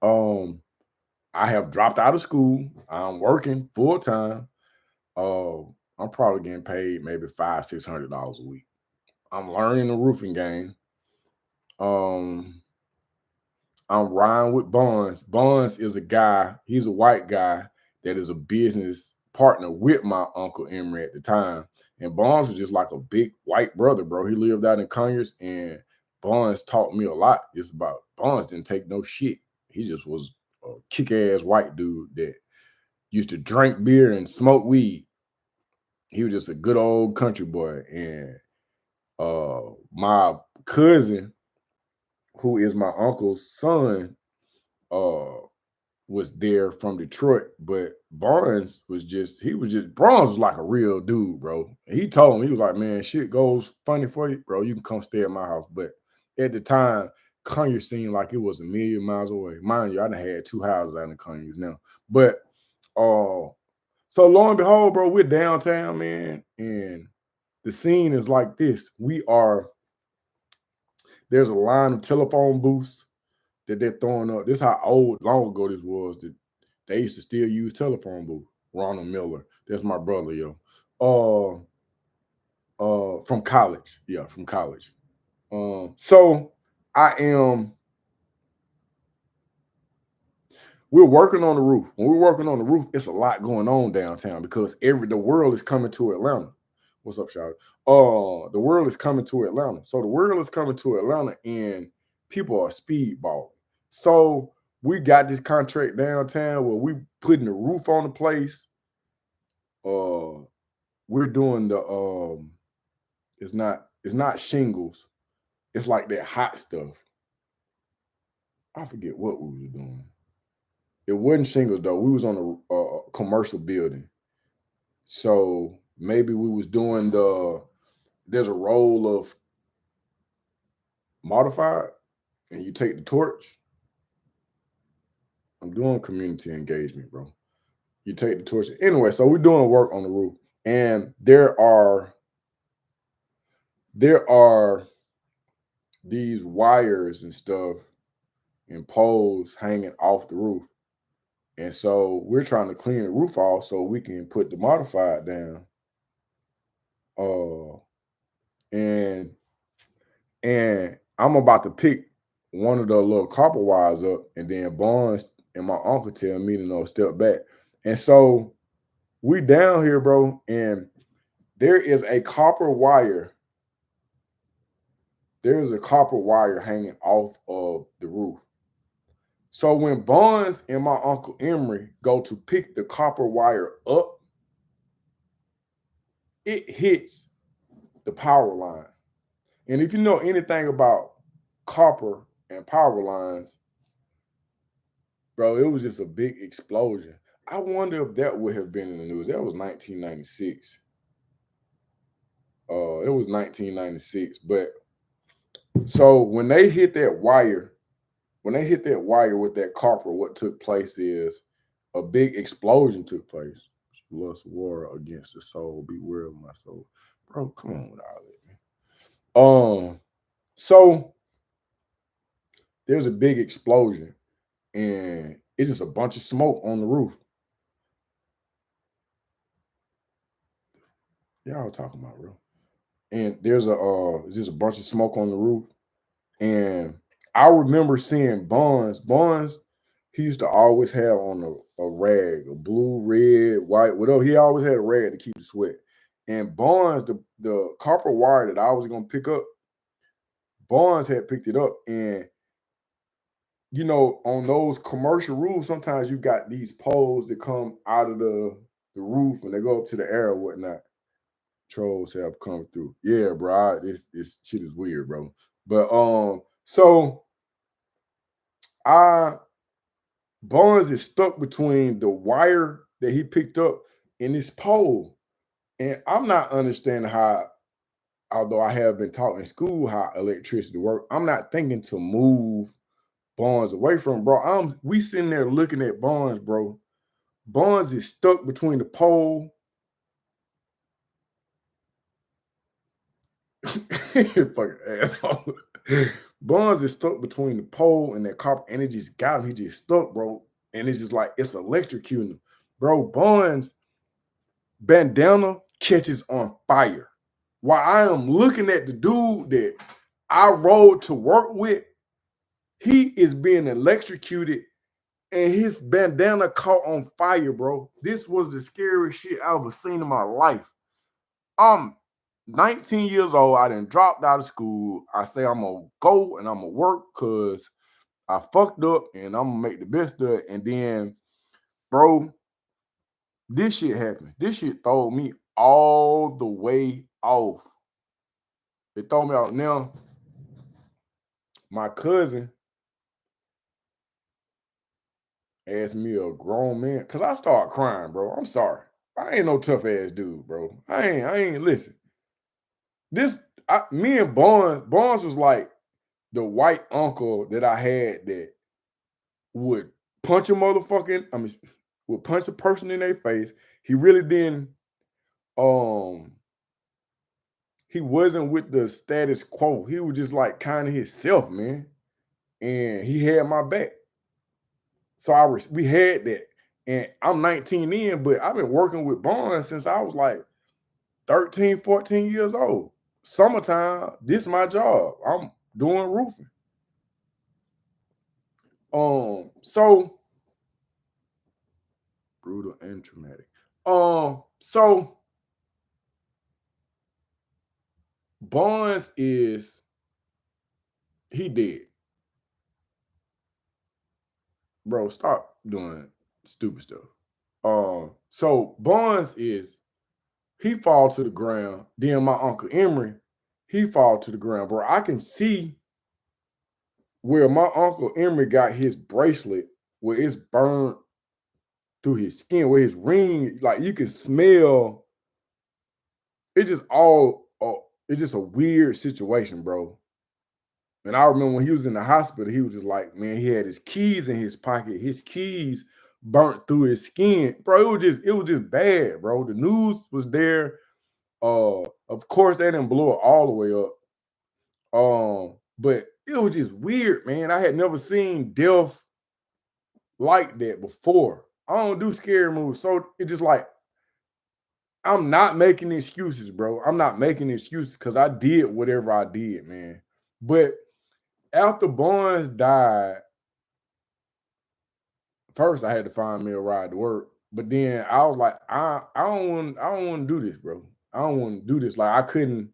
Um, I have dropped out of school. I'm working full time. Uh, I'm probably getting paid maybe $500-600 a week. I'm learning the roofing game. Um, I'm riding with Bonds. Bonds is a guy. He's a white guy that is a business partner with my uncle Emery at the time. And Bonds was just like a big white brother, bro. He lived out in Conyers, and Bonds taught me a lot. It's about Bonds didn't take no shit. He just was a kick-ass white dude that used to drink beer and smoke weed. He was just a good old country boy. And my cousin, who is my uncle's son, uh was there from Detroit, but Barnes was like a real dude, bro. And he told me, he was like, man, shit goes funny for you, bro. You can come stay at my house. But at the time, Conyers seemed like it was a million miles away. Mind you, I done had 2 houses out in Conyers now. But so lo and behold, bro, we're downtown, man, and the scene is like this. There's a line of telephone booths that they're throwing up. This is how long ago this was. That they used to still use telephone booth. Ronald Miller, that's my brother, yo. From college, yeah, from college. So I am. We're working on the roof. When we're working on the roof, it's a lot going on downtown because the world is coming to Atlanta. What's up, Charlotte? The world is coming to Atlanta. So the world is coming to Atlanta, and people are speedballing. So we got this contract downtown where we putting the roof on the place. We're doing the it's not shingles. It's like that hot stuff. I forget what we were doing. It wasn't shingles though. We was on a commercial building. So maybe we was doing there's a roll of modified and you take the torch. I'm doing community engagement, bro. You take the torch. Anyway, so we're doing work on the roof. And there are these wires and stuff and poles hanging off the roof. And so we're trying to clean the roof off so we can put the modified down. And I'm about to pick one of the little copper wires up, and then Barnes and my uncle tell me to step back. And so we down here, bro, and there is a copper wire. There's a copper wire hanging off of the roof. So when Barnes and my uncle Emery go to pick the copper wire up, it hits the power line. And if you know anything about copper and power lines, bro, it was just a big explosion. I wonder if that would have been in the news. That was 1996. It was 1996. But so when they hit that wire with that copper, what took place is a big explosion took place. Lust war against the soul. Beware of my soul. Bro, come on with all that, man. So there's a big explosion, and it's just a bunch of smoke on the roof. Y'all talking about, bro? And there's just a bunch of smoke on the roof. And I remember seeing Bonds. Bonds, he used to always have on a rag, a blue, red, white, whatever. He always had a rag to keep the sweat. And Bonds, the copper wire that I was gonna pick up, Bonds had picked it up. And on those commercial roofs, sometimes you got these poles that come out of the roof and they go up to the air or whatnot. Trolls have come through. Yeah, bro. This shit is weird, bro. But so Barnes is stuck between the wire that he picked up and this pole. And I'm not understanding how, although I have been taught in school how electricity works, I'm not thinking to move Barnes away from him, bro. We sitting there looking at Barnes, bro. Barnes is stuck between the pole. Fucking asshole. Barnes is stuck between the pole and that copper, and it just got him. He just stuck, bro. And it's just like it's electrocuting him. Bro, Barnes' bandana catches on fire. While I am looking at the dude that I rode to work with, he is being electrocuted and his bandana caught on fire, bro. This was the scariest shit I ever seen in my life. I'm 19 years old. I done dropped out of school. I say I'm gonna go and I'm gonna work because I fucked up and I'm gonna make the best of it. And then, bro, this shit happened. This shit threw me all the way off. It threw me out. Now, my cousin asked me, a grown man, because I started crying, bro. I'm sorry. I ain't no tough ass dude, bro. I ain't listen. Me and Barnes was like, the white uncle that I had that would punch a motherfucking, I mean, would punch a person in their face. He really didn't, um, he wasn't with the status quo. He was just like kind of himself, man. And he had my back. So we had that. And I'm 19 in, but I've been working with Bonds since I was like 13, 14 years old. Summertime, this my job. I'm doing roofing. So brutal and traumatic. So Bonds is he dead. Bro, stop doing stupid stuff. So Bonds is he fall to the ground. Then my uncle Emery, he fall to the ground, bro. I can see where my uncle Emery got his bracelet, where it's burned through his skin, where his ring, like you can smell. It's just all. It's just a weird situation, bro. And I remember when he was in the hospital, he was just like, man, he had his keys in his pocket. His keys burnt through his skin, bro. It was just bad, bro. The news was there. Of course, they didn't blow it all the way up. But it was just weird, man. I had never seen death like that before. I don't do scary movies, so it's just like I'm not making excuses, bro. I'm not making excuses because I did whatever I did, man. But after Barnes died, first I had to find me a ride to work. But then I was like, I don't want to do this, bro. I don't want to do this. Like I couldn't.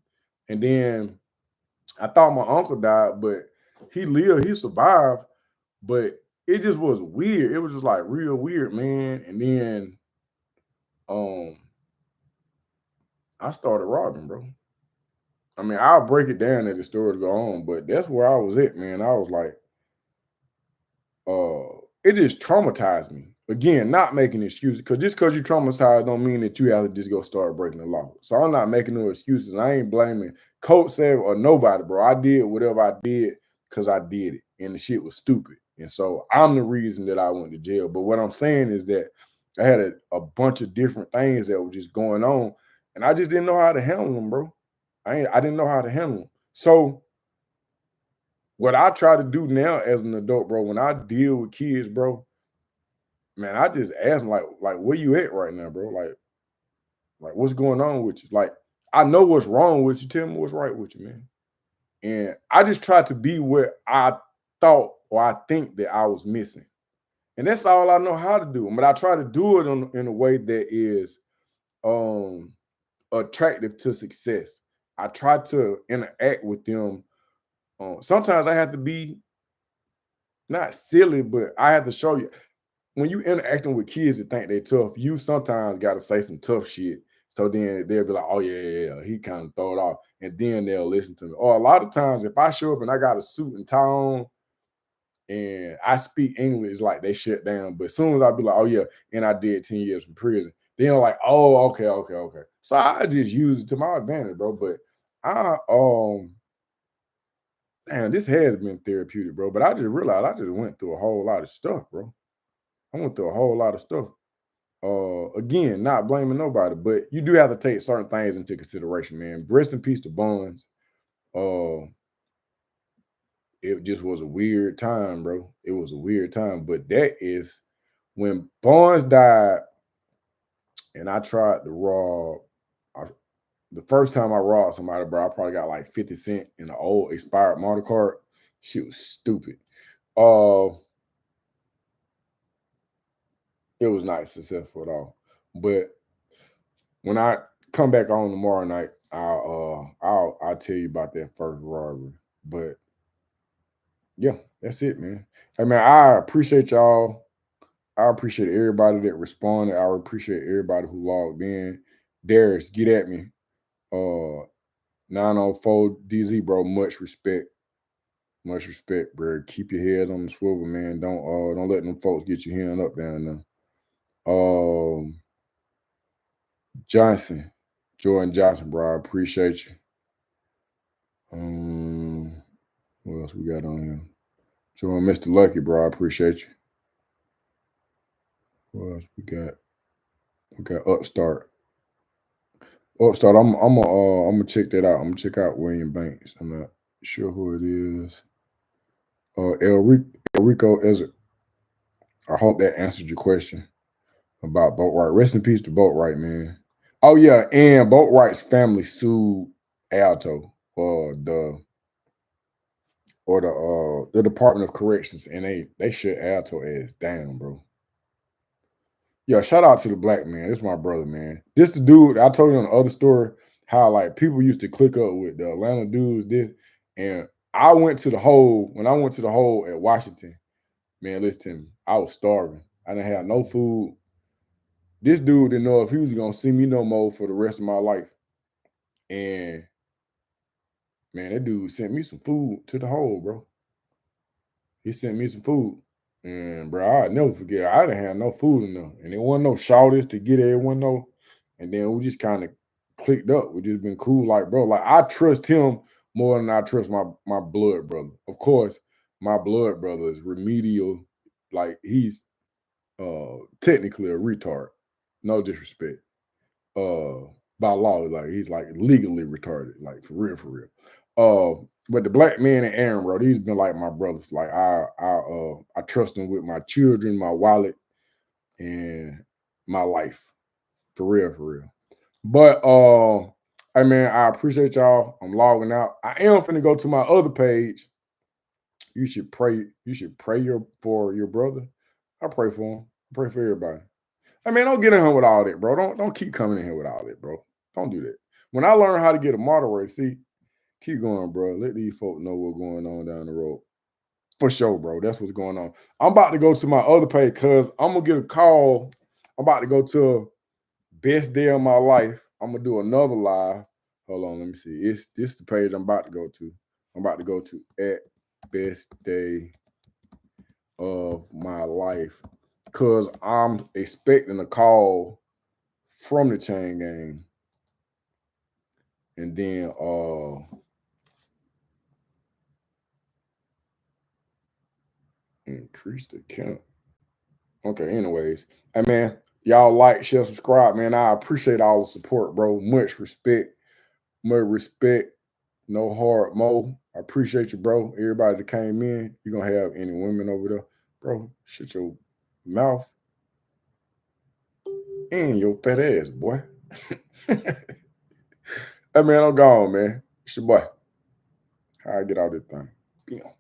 And then I thought my uncle died, but he lived, he survived. But it just was weird. It was just like real weird, man. And then um I started robbing, bro. I mean, I'll break it down as the stories go on, but that's where I was at, man. I was like, it just traumatized me. Again, not making excuses, because just because you traumatized don't mean that you have to just go start breaking the law. So I'm not making no excuses. I ain't blaming Coach said or nobody, bro. I did whatever I did because I did it, and the shit was stupid. And so I'm the reason that I went to jail. But what I'm saying is that I had a bunch of different things that were just going on, and I just didn't know how to handle them, bro. I didn't know how to handle them. So what I try to do now as an adult, bro, when I deal with kids, bro, man, I just ask them like, where you at right now, bro? Like what's going on with you? Like, I know what's wrong with you. Tell me what's right with you, man. And I just try to be where I thought or I think that I was missing. And that's all I know how to do. But I try to do it in a way that is um attractive to success. I try to interact with them. Sometimes I have to be not silly, but I have to show you when you interacting with kids that think they tough, you sometimes got to say some tough shit. So then they'll be like, oh, yeah, yeah, yeah. He kind of throw it off. And then they'll listen to me. Or a lot of times, if I show up and I got a suit and tie on and I speak English, like they shut down. But as soon as I be like, oh, yeah, and I did 10 years in prison, then they're like, oh, okay, okay, okay. So I just use it to my advantage, bro. But I, damn, this has been therapeutic, bro. But I just realized I just went through a whole lot of stuff, bro. I went through a whole lot of stuff. Again, not blaming nobody, but you do have to take certain things into consideration, man. Rest in peace to Bonds. Uh, it just was a weird time, bro. It was a weird time, but that is when Bonds died, and I tried to rob. I, the first time I robbed somebody, bro, I probably got like 50 cent in an old expired model card. Shit was stupid. Uh, it was not successful at all. But when I come back on tomorrow night, I'll tell you about that first robbery. But yeah, that's it, man. Hey man, I appreciate y'all. I appreciate everybody that responded. I appreciate everybody who logged in. Darius, get at me. 904 DZ, bro. Much respect. Much respect, bro. Keep your head on the swivel, man. Don't let them folks get your hand up down there. Johnson, Jordan Johnson, bro. I appreciate you. What else we got on here? Join Mr. Lucky, bro. I appreciate you. What else we got? We got Upstart. Upstart. I'm gonna check that out. I'm gonna check out William Banks. I'm not sure who it is. El Rico Ezra. I hope that answered your question about Boatwright. Rest in peace to Boatwright, man. Oh yeah, and Boatwright's family sued Alto the Department of Corrections, and they shut Alto ass down, bro. Yeah, shout out to the black man. This is my brother, man. This the dude I told you on the other story how like people used to click up with the Atlanta dudes. This and I went to the hole when I went to the hole at Washington. Man, listen to me. I was starving. I didn't have no food. This dude didn't know if he was gonna see me no more for the rest of my life. And man, that dude sent me some food to the hole, bro. He sent me some food. And bro, I'll never forget. I didn't have no food enough. And there wasn't no shortage to get everyone no. And then we just kind of clicked up. We just been cool. Like, bro, like I trust him more than I trust my blood brother. Of course, my blood brother is remedial. Like he's technically a retard. No disrespect. By law, like he's like legally retarded, like for real, for real. But the black man and Aaron, bro, these been like my brothers. Like I trust them with my children, my wallet, and my life. For real, for real. But hey man, I appreciate y'all. I'm logging out. I am finna go to my other page. You should pray. You should pray for your brother. I pray for him. I pray for everybody. I mean, don't get in here with all that, bro. Don't keep coming in here with all that, bro. Don't do that. When I learned how to get a moderator, see, keep going, bro. Let these folk know what's going on down the road. For sure, bro. That's what's going on. I'm about to go to my other page because I'm gonna get a call. I'm about to go to best day of my life. I'm gonna do another live. Hold on, let me see. It's this the page I'm about to go to. I'm about to go to at best day of my life because I'm expecting a call from the chain gang, and then increase the count. Okay, anyways, hey man, y'all like, share, subscribe, man. I appreciate all the support, bro. Much respect, much respect. No hard mo. I appreciate you, bro. Everybody that came in, you gonna have any women over there, bro? Shut your mouth and your fat ass, boy. Hey man, I'm gone, man. It's your boy. How I get out of this thing? Yeah.